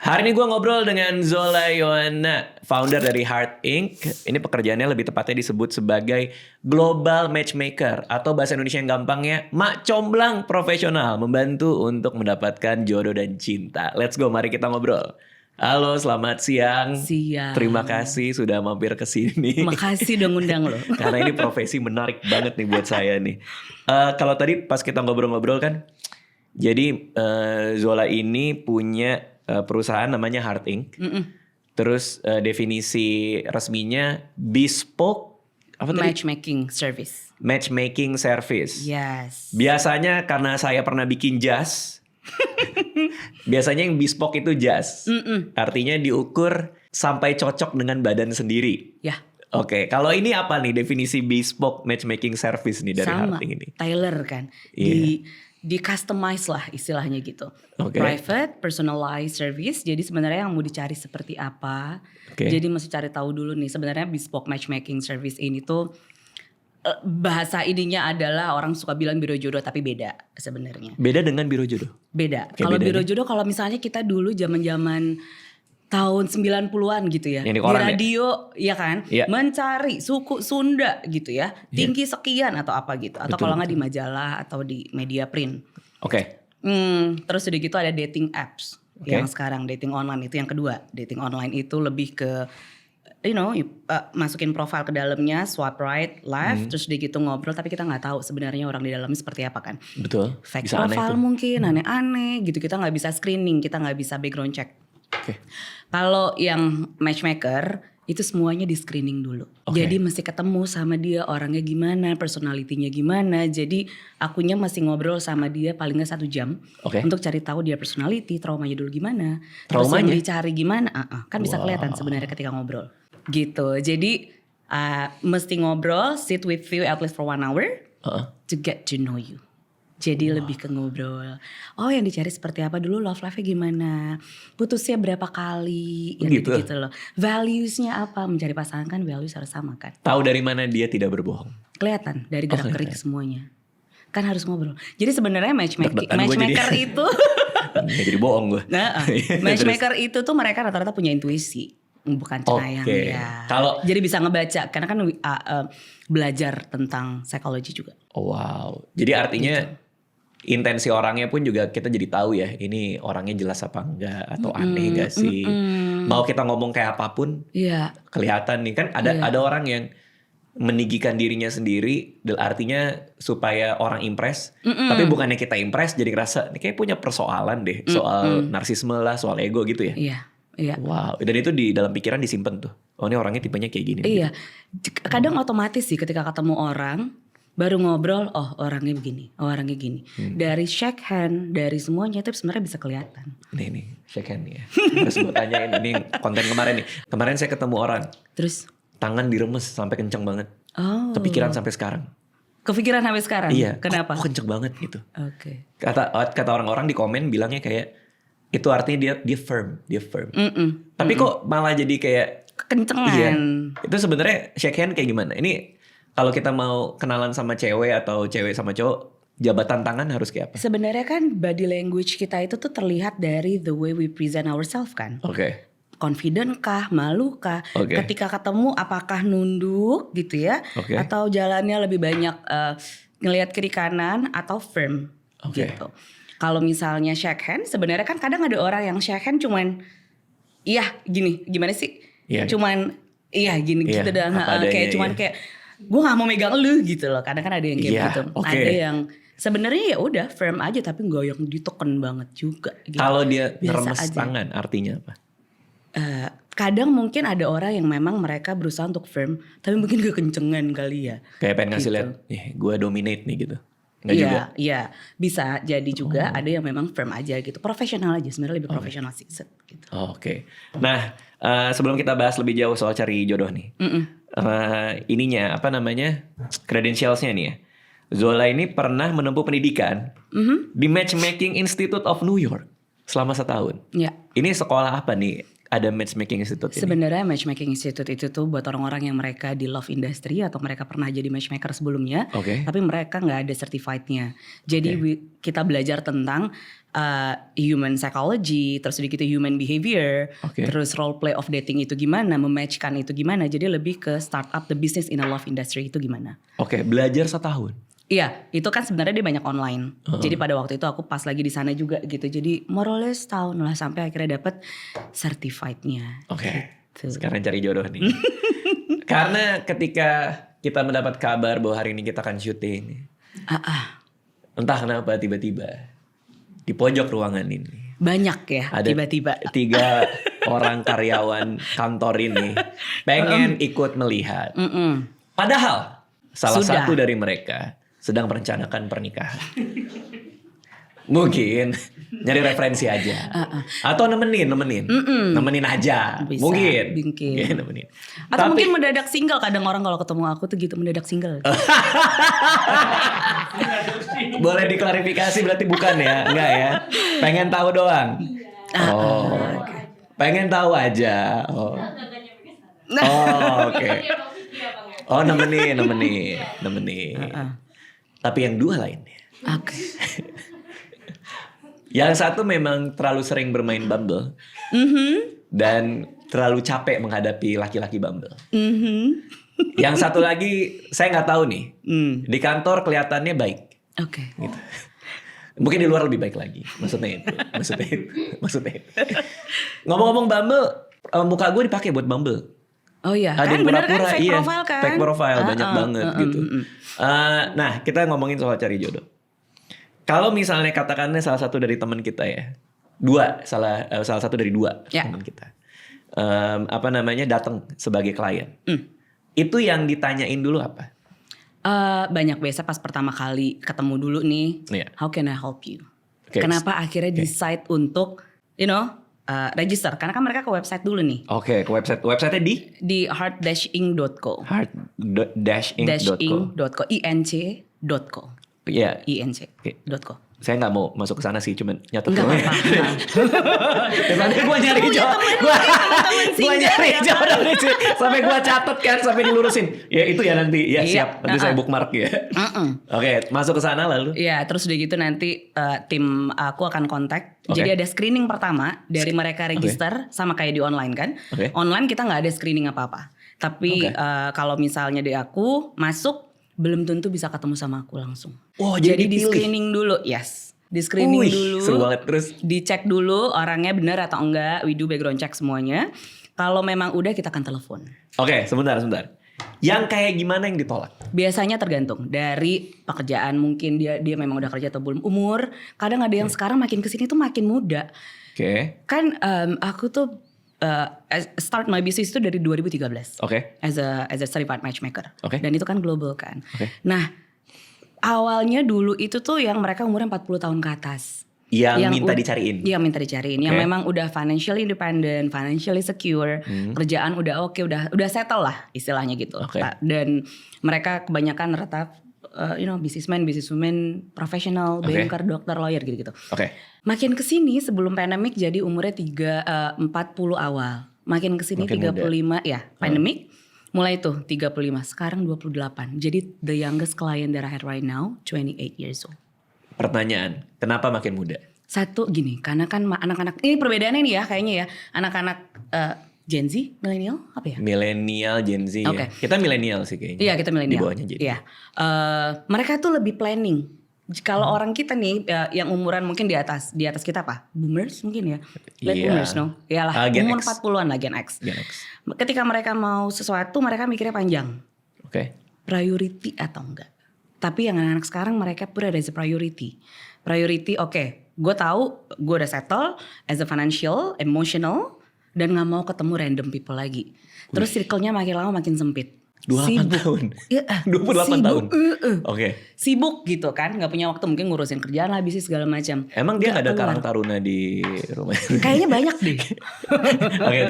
Hari ini gue ngobrol dengan Zola Yohana, founder dari Heart Inc. Ini pekerjaannya lebih tepatnya disebut sebagai global matchmaker atau bahasa Indonesia yang gampangnya mak comblang profesional, membantu untuk mendapatkan jodoh dan cinta. Let's go, mari kita ngobrol. Halo, selamat siang. Siang. Terima kasih sudah mampir ke sini. Makasih udah ngundang lo. Karena ini profesi menarik banget nih buat saya nih. Kalau tadi pas kita ngobrol-ngobrol kan, jadi Zola ini punya perusahaan namanya Heart Inc. Terus definisi resminya bespoke apa tadi? Matchmaking service. Matchmaking service. Yes. Biasanya karena saya pernah bikin jas. Biasanya yang bespoke itu jas. Artinya diukur sampai cocok dengan badan sendiri. Ya. Oke, kalau ini apa nih definisi bespoke matchmaking service nih dari Sama. Heart Inc. ini? Tailor kan. Iya. Di customize lah istilahnya gitu. Oke. Private, personalized service. Jadi sebenarnya yang mau dicari seperti apa. Oke. Jadi mesti cari tahu dulu nih. Sebenarnya bespoke matchmaking service ini tuh bahasa ininya adalah orang suka bilang biro jodoh tapi beda sebenarnya. Beda dengan biro jodoh. Beda. Oke, Kalau bedanya? biro jodoh kalau misalnya kita dulu zaman-zaman tahun 90-an gitu ya. Yang di Di koran ya? radio ya kan. Iya. Mencari suku Sunda gitu ya. Iya. Tinggi sekian atau apa gitu. Atau Betul, kalau nggak di majalah atau di media print. Oke. Terus udah gitu ada dating apps. Oke. Yang sekarang dating online itu yang kedua. Dating online itu lebih ke masukin profil ke dalamnya, swipe right, left, terus udah gitu ngobrol tapi kita nggak tahu sebenarnya orang di dalamnya seperti apa kan. Betul. Fake Bisa aneh profile tuh. mungkin, aneh-aneh gitu. Kita nggak bisa screening, kita nggak bisa background check. Oke. Kalau yang matchmaker itu semuanya di screening dulu. Oke. Jadi mesti ketemu sama dia orangnya gimana, personalitinya gimana. Jadi akunya masih ngobrol sama dia paling nggak 1 jam Oke. untuk cari tahu dia personality, traumanya dulu gimana, terus Traumanya? yang dicari gimana. Kan bisa Wow. kelihatan sebenarnya ketika ngobrol. Gitu. Jadi mesti ngobrol, sit with you at least for 1 hour to get to know you. Jadi lebih ke ngobrol. Oh yang dicari seperti apa dulu, love life-nya gimana, putusnya berapa kali, yang Gitu. gitu-gitu loh. Values-nya apa, mencari pasangan kan values harus sama kan. Tahu dari mana dia tidak berbohong. Kelihatan dari gerak-gerik semuanya. Kan harus ngobrol. Jadi sebenarnya Deg-degan gua matchmaker jadi. itu, Nggak jadi bohong gue. matchmaker itu tuh mereka rata-rata punya intuisi. Bukan cenayang Oke. ya. Kalau- Jadi bisa ngebaca, karena kan belajar tentang psikologi juga. Oh, wow. Jadi artinya intensi orangnya pun juga kita jadi tahu ya. Ini orangnya jelas apa enggak atau aneh enggak sih. Mau kita ngomong kayak apapun Iya. kelihatan nih kan ada orang yang meninggikan dirinya sendiri, artinya supaya orang impress. Tapi bukannya kita impress jadi ngerasa ini kayak punya persoalan deh soal narsisme lah, soal ego gitu ya. Iya. Iya. Wow, dan itu di dalam pikiran disimpan tuh. Oh ini orangnya tipenya kayak gini. Iya, kadang otomatis sih ketika ketemu orang baru ngobrol, oh orangnya begini, oh orangnya gini. Dari shake hand, dari semuanya itu sebenarnya bisa kelihatan. Nih shake hand nih ya. Terus gue tanyain ini konten kemarin nih. Kemarin saya ketemu orang, Terus, tangan diremes sampai kenceng banget. oh, Kepikiran sampai sekarang. kepikiran sampai sekarang. Iya. Kenapa? Kok kenceng banget gitu. Oke. Kata orang-orang di komen bilangnya kayak itu artinya dia firm. Tapi kok malah jadi kayak Kencengan. iya. Itu sebenarnya shake hand kayak gimana? Ini kalau kita mau kenalan sama cewek atau cewek sama cowok, jabatan tangan harus kayak apa? Sebenarnya kan body language kita itu tuh terlihat dari the way we present ourselves kan. Oke. Confident kah, malu kah? Oke. Ketika ketemu apakah nunduk gitu ya? Oke. Atau jalannya lebih banyak ngelihat kiri kanan atau firm Oke. gitu. Kalau misalnya shake hand, sebenarnya kan kadang ada orang yang shake hand cuman iya gini, gimana sih? Iya. Cuman iya gini Iya, gitu dan apa adanya, kayak cuman iya. kayak gue nggak mau megang lu gitu loh. Kadang kan ada yang kayak Iya, gitu. oke. Ada yang sebenarnya ya udah firm aja tapi nggak yang diteken banget juga. Gitu. Kalau dia Biasa ngeremes aja. tangan artinya apa? Kadang mungkin ada orang yang memang mereka berusaha untuk firm, tapi mungkin kekencengan kali ya. Kayak pengen ngasih Gitu. lihat, gue dominate nih gitu. Enggak juga. Iya, iya, bisa jadi juga. Ada yang memang firm aja gitu, profesional aja sebenarnya lebih profesional sih. Gitu. Oke. Nah, sebelum kita bahas lebih jauh soal cari jodoh nih. Ininya apa namanya? Credentialsnya nih ya. Zola ini pernah menempuh pendidikan di Matchmaking Institute of New York selama 1 tahun. Ya, Ini sekolah apa nih? ada Matchmaking Institute ini? Sebenarnya Matchmaking Institute itu tuh buat orang-orang yang mereka di love industry atau mereka pernah jadi matchmaker sebelumnya, tapi mereka nggak ada certified-nya. Jadi kita belajar tentang human psychology, terus sedikit human behavior, terus role play of dating itu gimana, mematchkan itu gimana. Jadi lebih ke startup the business in a love industry itu gimana. Belajar 1 tahun. Iya, itu kan sebenarnya dia banyak online. Jadi pada waktu itu aku pas lagi di sana juga gitu. Jadi more or less tahun lah sampai akhirnya dapet certified-nya. Gitu. Sekarang cari jodoh nih. Karena ketika kita mendapat kabar bahwa hari ini kita akan syuting, entah kenapa tiba-tiba di pojok ruangan ini banyak ya ada tiba-tiba 3 orang karyawan kantor ini pengen ikut melihat. Padahal salah satu dari mereka sedang merencanakan pernikahan. Mungkin nyari referensi aja. Atau nemenin aja. Bisa, mungkin. nemenin. Atau mungkin mendadak single. Kadang orang kalau ketemu aku tuh gitu mendadak single. Boleh diklarifikasi berarti bukan ya? Enggak ya? Pengen tahu doang. Pengen tahu aja. Oke. Nemenin. Tapi yang 2 lainnya. Yang satu memang terlalu sering bermain Bumble. Dan terlalu capek menghadapi laki-laki Bumble. Yang satu lagi saya nggak tahu nih. Di kantor kelihatannya baik. Gitu. Mungkin di luar lebih baik lagi. Maksudnya itu. Ngomong-ngomong Bumble, muka gue dipakai buat Bumble. Oh iya, ada kan bener kan pura-pura, fake profile kan? Fake profile banyak banget gitu. Nah, kita ngomongin soal cari jodoh. Kalau misalnya katakannya salah satu dari teman kita ya, salah satu dari 2 teman kita, datang sebagai klien. Itu yang ditanyain dulu apa? Banyak, biasa pas pertama kali ketemu dulu nih, how can I help you? Kenapa akhirnya decide untuk, register? Karena kan mereka ke website dulu nih. Ke websitenya di heart-ing.co. Heart-ing.co. inc.co. Iya. inc.co. Saya nggak mau masuk ke sana sih, cuman nyatet dulu. Nggak apa-apa. Gue nyari jodoh. Gue nyari jodoh nih sih. Sampai gue catet kan, sampai dilurusin. Ya itu ya nanti. Ya siap. Nanti saya bookmark ya. Masuk ke sana lalu. Iya, terus udah gitu nanti tim aku akan kontak. Jadi ada screening pertama dari mereka register sama kayak di online kan. Online kita nggak ada screening apa-apa. Tapi kalau misalnya di aku masuk, belum tentu bisa ketemu sama aku langsung. Jadi di screening dulu, di screening dulu. Seru banget. Terus dicek dulu orangnya benar atau enggak. We do background check semuanya. Kalau memang udah kita akan telepon. Sebentar. Yang kayak gimana yang ditolak? Biasanya tergantung dari pekerjaan, mungkin dia memang udah kerja atau belum, umur. Kadang ada yang sekarang makin kesini tuh makin muda. Kan aku tuh start my business itu dari 2013. As a certified matchmaker. Dan itu kan global kan. Nah, awalnya dulu itu tuh yang mereka umurnya 40 tahun ke atas. Yang minta dicariin. Iya, minta dicariin. Yang memang udah financially independent, financially secure, kerjaan udah oke, udah settle lah istilahnya gitu. Dan mereka kebanyakan rata businesswomen, profesional, banker, dokter, lawyer gitu-gitu. Makin kesini sebelum pandemik jadi umurnya 40 awal. Makin kesini 35 ya, pandemik. Mulai tuh 35, sekarang 28. Jadi the youngest client that I had right now 28 years old. Pertanyaan, kenapa makin muda? Satu gini, karena kan anak-anak, ini perbedaannya nih ya kayaknya ya. Anak-anak Gen Z, milenial apa ya? Milenial, Gen Z ya. Kita milenial sih kayaknya. Iya, kita milenial. Di bawahnya jadi. Iya. Mereka tuh lebih planning. Kalau orang kita nih yang umuran mungkin di atas kita apa? Boomers mungkin ya. Late boomers no? Iyalah, umur 40-an lah Gen X. Ketika mereka mau sesuatu mereka mikirnya panjang. Priority atau enggak. Tapi yang anak-anak sekarang mereka pura as a priority. Priority gue tahu gue udah settle as a financial, emotional, dan gak mau ketemu random people lagi. Terus circle-nya makin lama makin sempit. 28 tahun? Ya, 28 tahun? Sibuk gitu kan, gak punya waktu mungkin ngurusin kerjaan lah, bisnis segala macam. Emang dia gak ada Karang Taruna di rumah? Kayaknya banyak deh.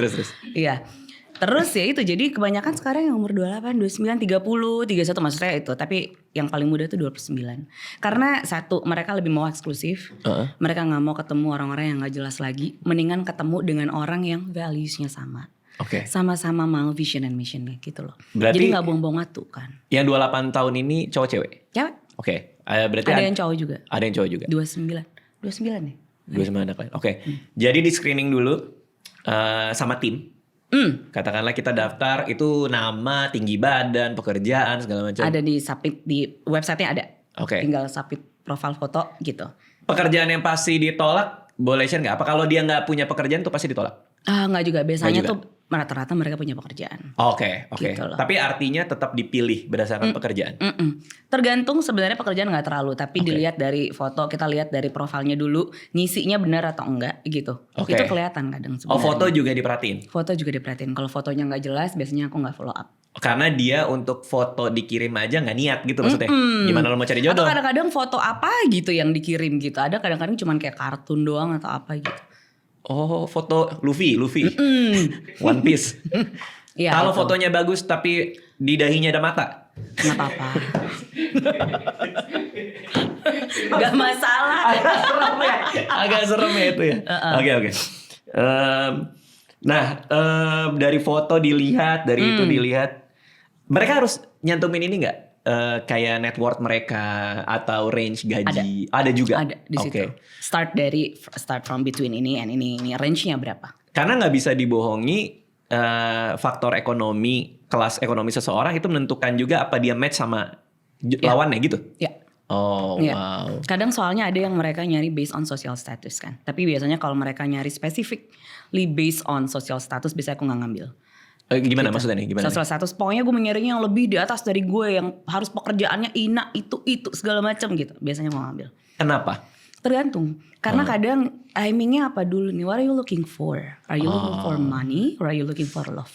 Terus. Iya. Terus ya itu, jadi kebanyakan sekarang yang umur 28, 29, 30, 31 maksudnya itu. Tapi yang paling muda tuh 29. Karena satu, mereka lebih mau eksklusif. Mereka gak mau ketemu orang-orang yang gak jelas lagi. Mendingan ketemu dengan orang yang values-nya sama. Sama-sama mau vision and mission-nya gitu loh. Berarti, jadi gak buang-buang waktu kan. Yang 28 tahun ini cowok cewek? Cewek. Oke. Berarti ada yang cowok juga. Ada yang cowok juga? 29 ya? 29 anak lain. Oke. Jadi di screening dulu sama tim. Katakanlah kita daftar itu nama, tinggi badan, pekerjaan segala macam. Ada di submit di websitenya ada. Tinggal submit profile foto gitu. Pekerjaan yang pasti ditolak boleh share nggak? Apa kalau dia nggak punya pekerjaan tuh pasti ditolak? Nggak juga, biasanya tuh rata-rata mereka punya pekerjaan. Oke. Gitu. Tapi artinya tetap dipilih berdasarkan pekerjaan. Tergantung sebenarnya pekerjaan nggak terlalu, tapi dilihat dari foto, kita lihat dari profilnya dulu, ngisinya benar atau enggak gitu. Itu kelihatan kadang sebenarnya. Foto juga diperhatiin? Foto juga diperhatiin. Kalau fotonya nggak jelas, biasanya aku nggak follow up. Karena dia untuk foto dikirim aja nggak niat gitu maksudnya. Gimana lo mau cari jodoh? Atau kadang-kadang foto apa gitu yang dikirim gitu. Ada kadang-kadang cuman kayak kartun doang atau apa gitu. Oh, foto Luffy. One Piece. Ya, kalau fotonya bagus tapi di dahinya ada mata? Nggak apa-apa. Gak masalah. Agak serem ya itu ya. Oke. Dari foto dilihat, dari itu dilihat. Mereka harus nyantumin ini nggak? Kayak net worth mereka atau range gaji? Ada juga? Ada di situ. Start from between ini and ini range-nya berapa? Karena nggak bisa dibohongi, faktor ekonomi, kelas ekonomi seseorang itu menentukan juga apa dia match sama lawannya gitu? Ya. Wow. Kadang soalnya ada yang mereka nyari based on social status kan. Tapi biasanya kalau mereka nyari specifically based on social status, biasanya aku nggak ngambil. Gimana gitu. maksudnya nih? Gimana? Social status, pokoknya gue nyarinya yang lebih di atas dari gue, yang harus pekerjaannya itu segala macam gitu. Biasanya gue ngambil. Kenapa? Tergantung. Karena kadang aimingnya apa dulu nih? What are you looking for? Are you looking for money or are you looking for love?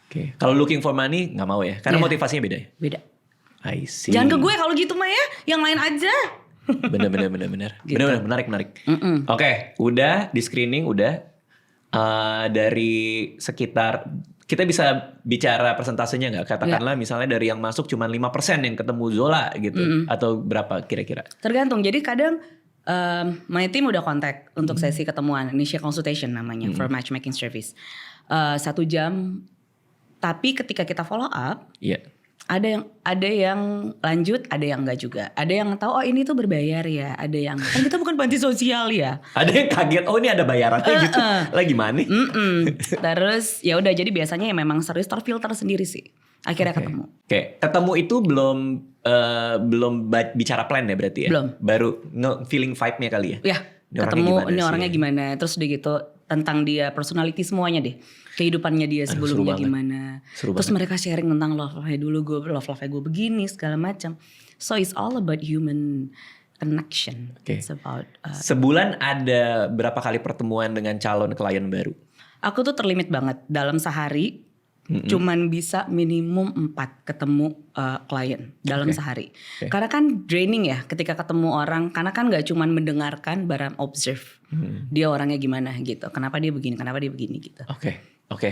Oke. Kalau looking for money nggak mau ya? Karena motivasinya beda ya? Beda. I see. Jangan ke gue kalau gitu mah ya. Yang lain aja. Bener. Gitu. Bener, menarik. Oke, udah di screening udah. Dari sekitar, kita bisa bicara persentasenya nggak? Katakanlah misalnya dari yang masuk cuma 5% yang ketemu Zola gitu. Atau berapa kira-kira? Tergantung. Jadi kadang my team udah kontak untuk sesi ketemuan. Initial consultation namanya for matchmaking service. 1 jam. Tapi ketika kita follow up, ada yang lanjut, ada yang enggak juga. Ada yang tahu ini tuh berbayar ya, ada yang kan kita bukan panti sosial ya. Ada yang kaget, ini ada bayarannya gitu. Lagi mana? Terus ya udah, jadi biasanya ya memang serius, terfilter sendiri sih. Akhirnya ketemu. Ketemu itu belum bicara plan ya berarti ya? Belum. Baru feeling vibe-nya kali ya? Ya, ketemu ini orangnya gimana. Terus udah gitu tentang dia personality semuanya deh. Kehidupannya dia sebelumnya gimana. Terus mereka sharing tentang love life dulu, love life gue begini segala macam. So it's all about human connection. It's about sebulan ada berapa kali pertemuan dengan calon klien baru? Aku tuh terlimit banget dalam sehari. Cuman bisa minimum 4 ketemu klien dalam sehari. Karena kan draining ya ketika ketemu orang. Karena kan gak cuman mendengarkan, barang observe. Dia orangnya gimana gitu. Kenapa dia begini gitu. Oke.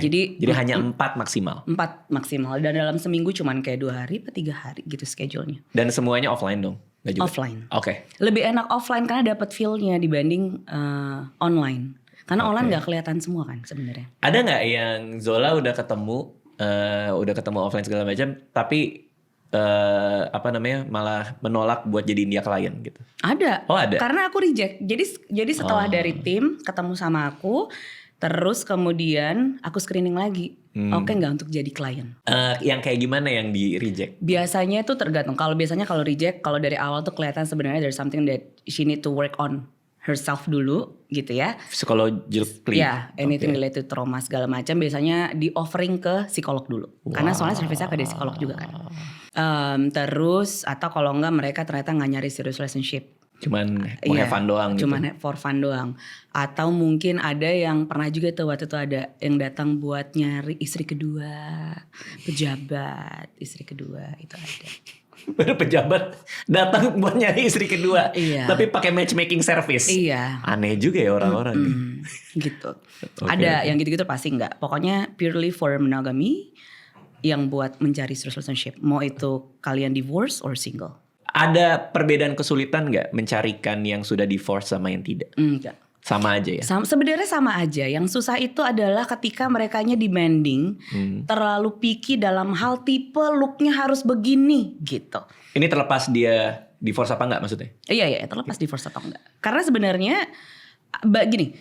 Jadi hanya 4 maksimal. 4 maksimal. Dan dalam seminggu cuman kayak 2 hari atau 3 hari gitu schedule-nya. Dan semuanya offline dong? Gak juga? Offline. Oke. Lebih enak offline karena dapat feel-nya dibanding online. Karena online gak kelihatan semua kan sebenarnya. Ada gak yang Zola udah ketemu offline segala macam, tapi malah menolak buat jadiin dia klien gitu? Ada. Oh ada. Karena aku reject. Jadi setelah dari tim ketemu sama aku, terus kemudian aku screening lagi. Oke nggak untuk jadi klien? Yang kayak gimana yang di reject? Biasanya itu tergantung. Kalau reject, kalau dari awal tuh kelihatan sebenarnya there's something that she need to work on herself dulu gitu ya. Psychologically. Ya, anything related to trauma segala macam biasanya di offering ke psikolog dulu. Karena soalnya service-nya ke psikolog juga kan. Terus atau kalau enggak mereka ternyata nggak nyari serious relationship. Cuman mau have fun doang gitu. Cuman for fun doang. Atau mungkin ada yang pernah juga tuh waktu itu ada yang datang buat nyari istri kedua, pejabat, istri kedua itu ada. Baru pejabat datang buat nyari istri kedua, Iya. tapi pakai matchmaking service. Iya. Aneh juga ya orang-orang. Gitu. Oke, Ada oke. yang gitu-gitu pasti enggak. Pokoknya purely for monogamy yang buat mencari serious relationship. Mau itu kalian divorce or single. Ada perbedaan kesulitan nggak mencarikan yang sudah divorce sama yang tidak? Enggak. Sama aja ya. Sebenarnya sama aja. Yang susah itu adalah ketika merekanya demanding, terlalu picky dalam hal tipe looknya harus begini gitu. Ini terlepas dia divorce apa nggak maksudnya? Iya, terlepas divorce atau enggak. Karena sebenarnya gini,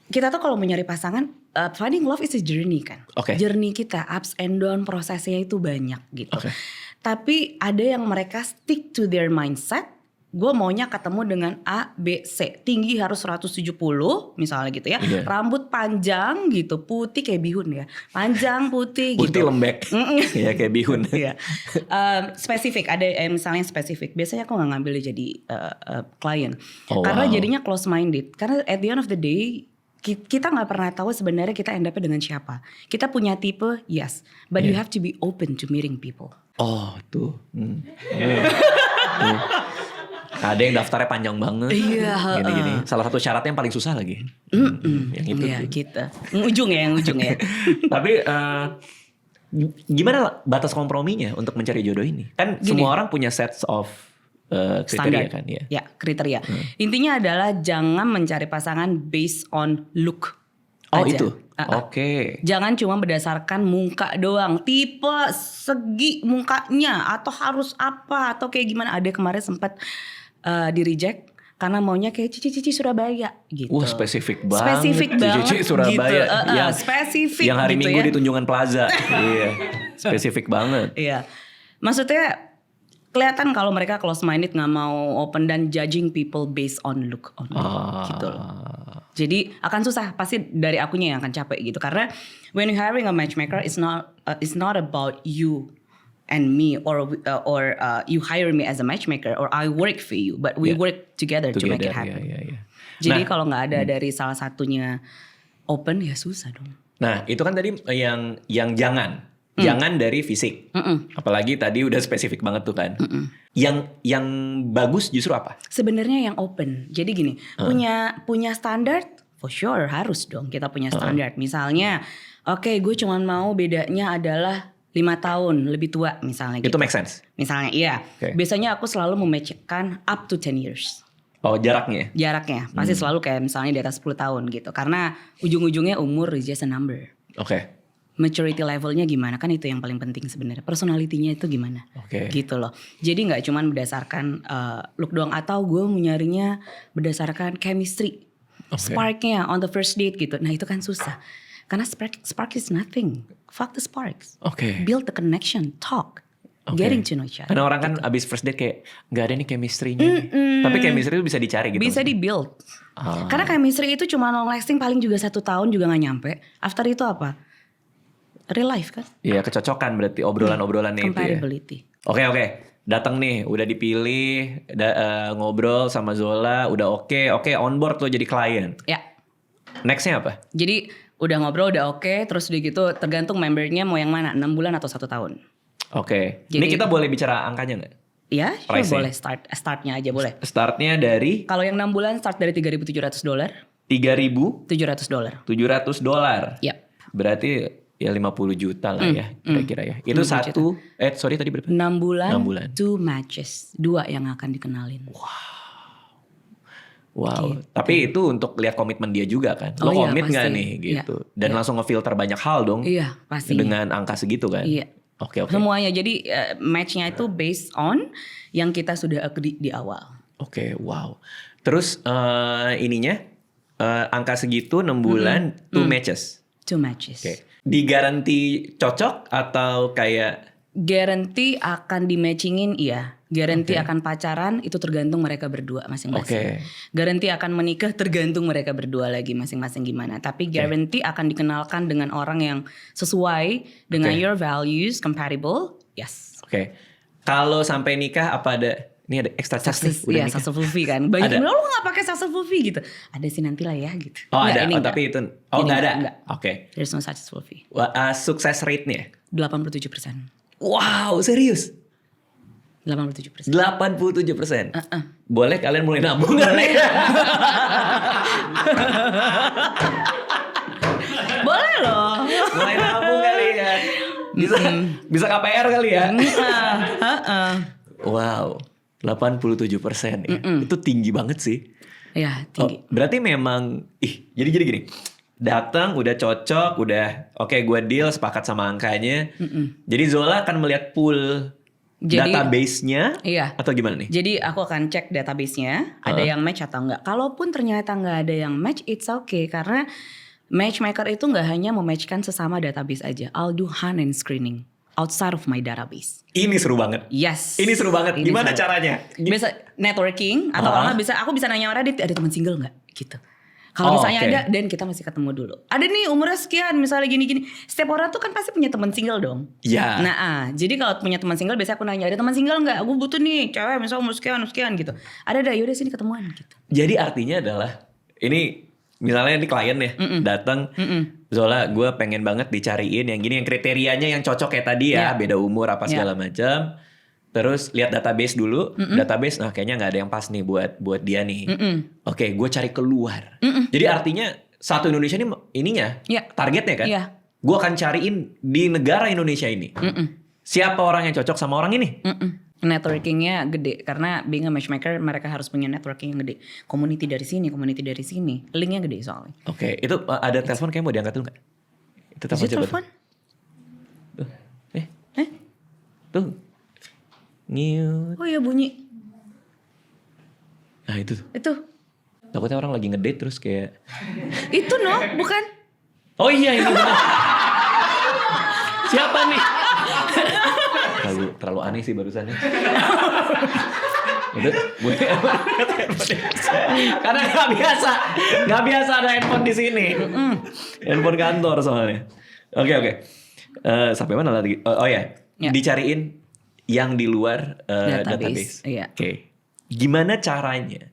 kita tuh kalau mau nyari pasangan, finding love is a journey kan. Oke. Journey kita, ups and down, prosesnya itu banyak gitu. Oke. Tapi ada yang mereka stick to their mindset. Gue maunya ketemu dengan A, B, C. Tinggi harus 170 misalnya gitu ya. Iya. Rambut panjang gitu, putih kayak bihun ya. Panjang, putih gitu. Putih lembek. Ya kayak bihun. Iya. Spesifik, ada misalnya spesifik. Biasanya aku gak ngambil dia jadi klien. Oh, Karena wow. jadinya close minded. Karena at the end of the day kita gak pernah tahu sebenarnya kita end up dengan siapa. Kita punya tipe, yes. But you have to be open to meeting people. Oh tuh. Ada yang daftarnya panjang banget. Iya, Gini-gini. Salah satu syaratnya yang paling susah lagi. Yang itu. Iya tuh. gitu. Yang ujung ya. Tapi gimana batas komprominya untuk mencari jodoh ini? Kan Gini. semua orang punya sets of kriteria kan ya. Ya, kriteria. Intinya adalah jangan mencari pasangan based on look. Oh aja. itu. Uh-uh. Oke. Jangan cuma berdasarkan muka doang, tipe, segi mukanya, atau harus apa, atau kayak gimana. Ada kemarin sempat di reject karena maunya kayak Cici Surabaya gitu. Wah spesifik banget. Spesifik banget Cici Surabaya. gitu. Yang Spesifik yang hari gitu Minggu ya. di Tunjungan Plaza. Iya. Spesifik banget. Iya, maksudnya kelihatan kalau mereka close minded, nggak mau open dan judging people based on look gitu loh. Jadi akan susah, pasti dari akunya yang akan capek gitu. Karena when you hiring a matchmaker, it's not about you and me or you hire me as a matchmaker or I work for you, but we work together to make it happen. Iya. Jadi kalau nggak ada dari salah satunya open ya susah dong. Nah itu kan tadi yang jangan dari fisik. Apalagi tadi udah spesifik banget tuh kan. Yang bagus justru apa? Sebenarnya yang open. Jadi gini, punya standar, for sure harus dong kita punya standar. Misalnya, oke, gue cuma mau bedanya adalah 5 tahun lebih tua misalnya gitu. Itu make sense. Misalnya, iya. Oke. Biasanya aku selalu mematchkan up to 10 years. Oh jaraknya. Jaraknya pasti selalu kayak misalnya di atas 10 tahun gitu. Karena ujung-ujungnya umur is just a number. Oke. Maturity levelnya gimana, kan itu yang paling penting sebenarnya. Personalitinya itu gimana, Oke. gitu loh. Jadi nggak cuman berdasarkan look doang, atau gue mau nyarinya berdasarkan chemistry, Oke. sparknya on the first date gitu. Nah itu kan susah, karena spark is nothing. Fuck the sparks. Oke. Build the connection, talk, Oke. getting to know each other. Karena orang kan abis first date kayak nggak ada nih chemistry-nya. Tapi chemistry itu bisa dicari gitu. Bisa di build. Ah. Karena chemistry itu cuma long lasting paling juga 1 tahun juga nggak nyampe. After itu apa? Real life kan? Iya kecocokan berarti obrolan-obrolannya itu ya. Compatibility. Oke. Datang nih, udah dipilih, ngobrol sama Zola, udah oke, on board lo jadi klien. Ya. Nextnya apa? Jadi udah ngobrol udah oke, terus udah gitu tergantung membernya mau yang mana, 6 bulan atau 1 tahun. Oke. Ini Jadi- kita boleh bicara angkanya nggak? Ya, sure, Pricing. boleh startnya aja boleh. Startnya dari Kalau yang 6 bulan start dari $3.700, $3.700. $700. Ya. Berarti ya 50 juta lah ya kira-kira ya. Itu 50 satu, sorry tadi berapa? 6 bulan, 6 bulan. 2 matches, 2 yang akan dikenalin. Wow, tapi itu untuk lihat komitmen dia juga kan. Lo Oh iya, komit nggak pasti. nih gitu. Iya. Dan langsung ngefilter banyak hal dong. Iya, pasti. Dengan angka segitu kan. Iya. Oke. Semuanya, jadi matchnya itu based on yang kita sudah agree di awal. Oke, wow. Terus ininya angka segitu 6 bulan 2 matches. 2 matches. Oke. Digaranti cocok atau kayak Guarantee akan di matchingin, iya. Guarantee akan pacaran itu tergantung mereka berdua masing-masing. Oke. Guarantee akan menikah tergantung mereka berdua lagi masing-masing gimana. Tapi guarantee akan dikenalkan dengan orang yang sesuai dengan Oke. your values, compatible, yes. Oke. Kalau sampai nikah apa ada? Ini ada extra charge nih. Success, Udah iya, nikah. successful fee kan. Banyak Ada. yang bilang, lo gak pakai successful fee gitu. Ada sih nanti lah ya gitu. Oh Enggak, ada. ini Oh, enggak. tapi itu. Oh Ini nggak ada. enggak. Oke. There's no successful fee. Sukses rate-nya? 87%. Wow, serius? 87%. 87%. Boleh kalian mulai nabung kali ya? Boleh loh. Mulai nabung kali ya. Bisa KPR kali ya. Wow, 87% ya. Itu tinggi banget sih. Ya, tinggi. Berarti memang jadi gini. Datang udah cocok, udah oke gue deal sepakat sama angkanya. Jadi Zola akan melihat pool database-nya atau gimana nih? Jadi aku akan cek database-nya, ada yang match atau enggak. Kalaupun ternyata enggak ada yang match, it's okay. Karena matchmaker itu enggak hanya mematchkan sesama database aja. I'll do hand screening outside of my database. Ini seru banget. Yes. Ini seru banget. Gimana caranya? Bisa networking atau kalau nggak bisa, aku bisa nanya orang ada teman single nggak gitu. Kalau misalnya ada, dan kita masih ketemu dulu. Ada nih umurnya sekian, misalnya gini-gini. Setiap orang tuh kan pasti punya teman single dong. Iya. Nah, jadi kalau punya teman single, biasanya aku nanya, ada teman single nggak? Aku butuh nih, cewek misalnya umur sekian gitu. Ada, yaudah sini ketemuan gitu. Jadi artinya adalah, ini misalnya ini klien ya, datang, Zola gue pengen banget dicariin yang gini, yang kriterianya yang cocok kayak tadi ya, beda umur apa segala macam. Terus lihat database dulu, database, nah kayaknya nggak ada yang pas nih buat dia nih. Oke, gue cari keluar. Jadi artinya satu Indonesia ini ininya, targetnya kan? Gue akan cariin di negara Indonesia ini. Siapa orang yang cocok sama orang ini? Networkingnya gede, karena being a matchmaker mereka harus punya networking yang gede. Community dari sini, linknya gede soalnya. Oke, itu ada telepon kayak mau diangkat dulu nggak? Itu telepon. Tuh, tuh. Ngiut. Oh iya bunyi. Nah itu. Itu. Takutnya orang lagi ngedate terus kayak. Itu bukan. Oh iya ini benar. Siapa nih? Terlalu aneh sih barusannya. Itu gue karena nggak biasa ada handphone di sini. Handphone kantor soalnya. Oke. Sampai mana lagi? Oh ya. Dicariin yang di luar database. Oke. Gimana caranya?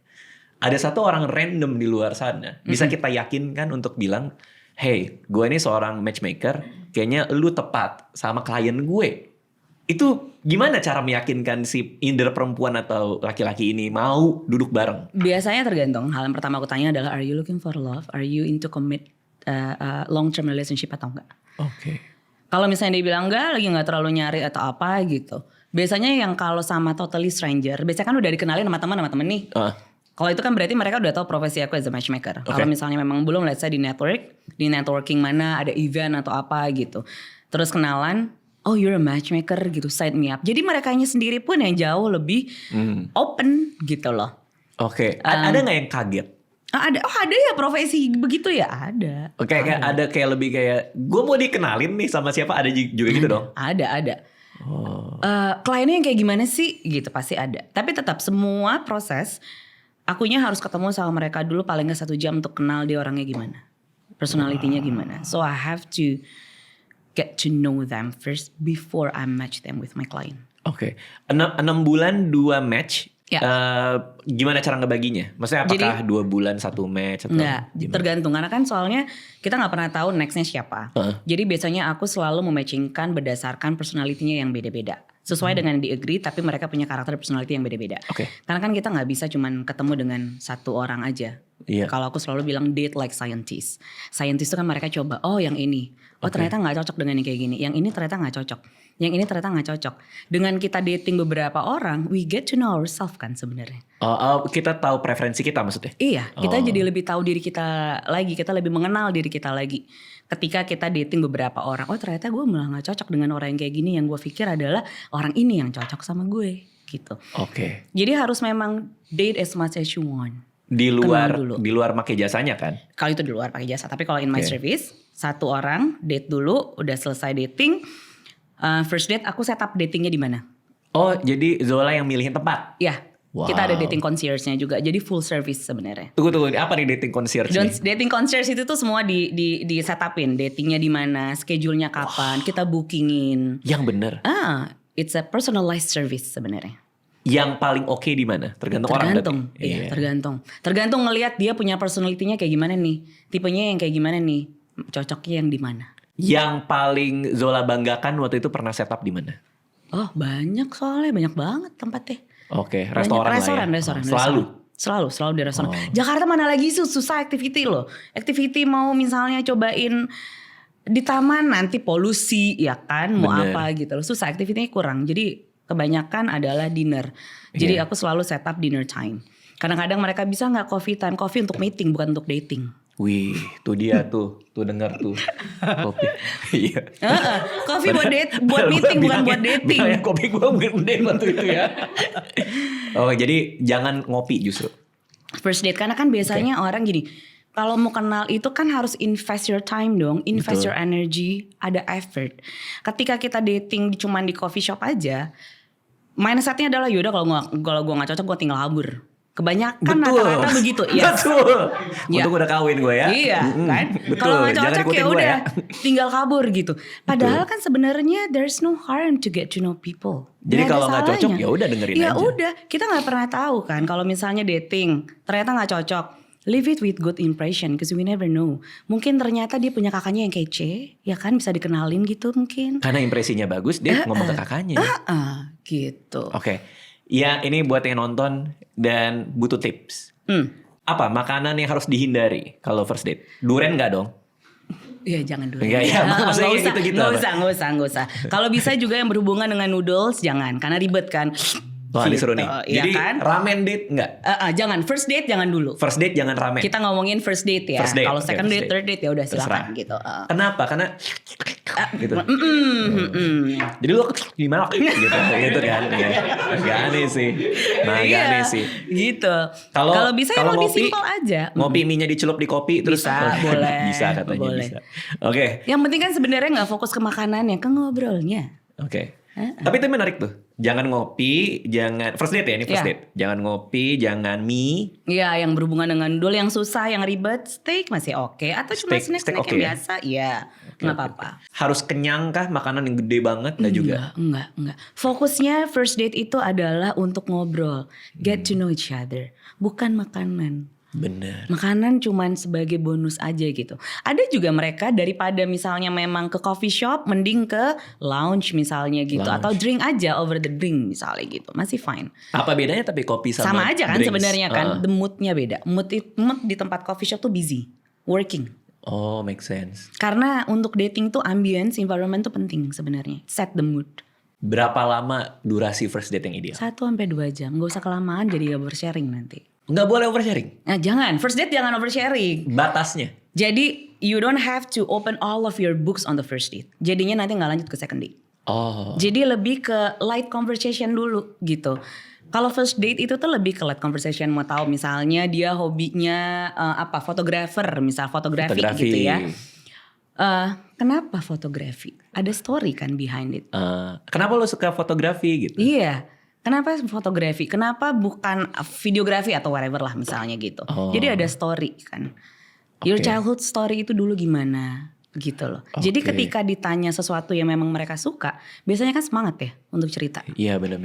Ada satu orang random di luar sana bisa kita yakinkan untuk bilang, hey, gue ini seorang matchmaker, kayaknya lu tepat sama klien gue. Itu gimana cara meyakinkan si either perempuan atau laki-laki ini mau duduk bareng? Biasanya tergantung. Hal yang pertama aku tanya adalah, are you looking for love? Are you into commit long term relationship atau enggak? Oke. Kalau misalnya dia bilang enggak, lagi nggak terlalu nyari atau apa gitu. Biasanya yang kalau sama totally stranger, biasanya kan udah dikenalin sama teman nih. Kalau itu kan berarti mereka udah tahu profesi aku as a matchmaker. Kalau misalnya memang belum, let's say di networking mana ada event atau apa gitu. Terus kenalan, oh you're a matchmaker gitu, sign me up. Jadi merekanya sendiri pun yang jauh lebih open gitu loh. Oke. Ada nggak yang kaget? Ada ya profesi begitu ya, ada. Oke, kayak ada kayak lebih kayak gue mau dikenalin nih sama siapa, ada juga gitu dong? Ada. Kliennya yang kayak gimana sih gitu pasti ada. Tapi tetap semua proses akunya harus ketemu sama mereka dulu paling gak 1 jam untuk kenal dia orangnya gimana, personalitinya gimana. So I have to get to know them first before I match them with my client. Oke. 6 bulan 2 match. Gimana cara ngebaginya? Maksudnya apakah 2 bulan 1 match atau enggak, tergantung. Karena kan soalnya kita gak pernah tahu nextnya siapa. Jadi biasanya aku selalu mematchingkan berdasarkan personalitinya yang beda-beda. Sesuai dengan di agree, tapi mereka punya karakter personality yang beda-beda. Karena kan kita gak bisa cuman ketemu dengan satu orang aja. Kalau aku selalu bilang date like scientist. Scientist itu kan mereka coba, oh yang ini. Oh ternyata gak cocok dengan yang kayak gini. Yang ini ternyata gak cocok. Yang ini ternyata gak cocok. Dengan kita dating beberapa orang, we get to know ourselves kan sebenarnya. Kita tahu preferensi kita maksudnya? Iya, kita jadi lebih tahu diri kita lagi. Kita lebih mengenal diri kita lagi. Ketika kita dating beberapa orang, oh ternyata gue malah gak cocok dengan orang yang kayak gini. Yang gue pikir adalah orang ini yang cocok sama gue gitu. Jadi harus memang date as much as you want. Di luar pakai jasanya kan? Kalau itu di luar pakai jasa. Tapi kalau in my service, satu orang date dulu, udah selesai dating. First date aku setup datingnya di mana? Oh, jadi Zola yang milihin tempat? Iya. Wow. Kita ada dating concierge-nya juga. Jadi full service sebenarnya. Tunggu, apa nih dating concierge? Dating concierge itu tuh semua di setupin. Datingnya di mana, schedule-nya kapan, kita bookingin. Yang bener? It's a personalized service sebenarnya. Yang paling oke di mana? Tergantung orang. Iya, tergantung ngelihat dia punya personality-nya kayak gimana nih. Tipenya yang kayak gimana nih. Cocoknya yang di mana. Yang paling Zola banggakan waktu itu pernah setup di mana? Oh banyak soalnya, banyak banget tempatnya. Oke, Banyak. restoran lah ya. Restoran. Selalu di restoran. Oh. Jakarta mana lagi susah activity loh. Activity mau misalnya cobain di taman nanti polusi ya kan, mau Bener. apa gitu loh. Susah, activity-nya kurang. Jadi kebanyakan adalah dinner. Jadi Iya. aku selalu set up dinner time. Kadang-kadang mereka bisa nggak coffee time? Coffee untuk meeting bukan untuk dating. Wih, tuh dia tuh dengar tuh kopi. Iya. Coffee buat meeting bukan buat dating. Bilangnya kopi gue gede waktu itu ya. Oh, jadi jangan ngopi justru. First date karena kan biasanya orang gini, kalau mau kenal itu kan harus invest your time dong, invest Betul. your energy, ada effort. Ketika kita dating cuman di coffee shop aja, mindsetnya adalah yaudah kalau gue nggak cocok gue tinggal kabur. Kebanyakan rata-rata begitu, yes. Betul. Ya. Untung udah kawin gue ya. Iya kan, Betul. kalau nggak Jangan cocok ikutin ya gue udah tinggal kabur gitu. Padahal kan sebenarnya there's no harm to get to know people. Jadi Nggak ada kalau nggak cocok salahnya. ya udah dengerin Ya aja. udah, kita nggak pernah tahu kan kalau misalnya dating ternyata nggak cocok. Leave it with good impression, because we never know. Mungkin ternyata dia punya kakaknya yang kece, ya kan bisa dikenalin gitu mungkin. Karena impresinya bagus, dia ngomong ke kakaknya. Gitu. Oke. Ya ini buat yang nonton dan butuh tips. Apa makanan yang harus dihindari kalau first date? Durian nggak dong? Ya jangan dulu. Enggak ya, maksudnya Nggak usah, gitu-gitu nggak usah. Kalau bisa juga yang berhubungan dengan noodles jangan, karena ribet kan. Wah ini seru nih. Iya Jadi kan? ramen date nggak? Jangan, first date jangan dulu. First date jangan ramen. Kita ngomongin first date ya. First date, Kalau oke, second first date, date. third date ya udah silakan Terserah. gitu. Kenapa? Karena gitu. Jadi lu gimana gitu kan? Ya. Agak aneh sih. Agak Iya, aneh sih. gitu. Kalau Kalau bisa yang lebih ngopi, simpel aja. Ngopi mie-nya dicelup di kopi terus Bisa, boleh. bisa katanya Boleh. bisa. Oke. Yang penting kan sebenarnya nggak fokus ke makanannya, ke ngobrolnya. Oke. Tapi itu menarik tuh. Jangan ngopi, jangan first date ya ini first Iya. date. Jangan ngopi, jangan mie. Iya, yang berhubungan dengan noodle yang susah, yang ribet, steak masih oke. Atau cuma Steak snack-snack oke yang ya? biasa, iya, nggak apa-apa. Harus kenyang kah makanan yang gede banget? Nggak juga. Enggak. Fokusnya first date itu adalah untuk ngobrol, get to know each other, bukan makanan. Bener. Makanan cuman sebagai bonus aja gitu. Ada juga mereka daripada misalnya memang ke coffee shop, mending ke lounge misalnya gitu. Lounge. Atau drink aja, over the drink misalnya gitu. Masih fine. Apa bedanya tapi kopi sama Sama aja kan drinks? sebenarnya kan. The moodnya beda. Mood di tempat coffee shop tuh busy, working. Oh, make sense. Karena untuk dating tuh ambience, environment tuh penting sebenarnya. Set the mood. Berapa lama durasi first date yang ideal? 1-2 jam. Gak usah kelamaan jadi oversharing nanti. Nggak boleh oversharing. Nah jangan, first date jangan oversharing. Batasnya. Jadi you don't have to open all of your books on the first date. Jadinya nanti nggak lanjut ke second date. Oh. Jadi lebih ke light conversation dulu gitu. Kalau first date itu tuh lebih ke light conversation, mau tahu misalnya dia hobinya apa, fotografer, misal fotografi gitu ya. Kenapa fotografi? Ada story kan behind it. Kenapa lo suka fotografi gitu? Iya. Kenapa fotografi? Kenapa bukan videografi atau whatever lah misalnya gitu. Oh. Jadi ada story kan. Your Oke. childhood story itu dulu gimana gitu loh. Jadi Oke. ketika ditanya sesuatu yang memang mereka suka, biasanya kan semangat ya untuk cerita. Iya benar.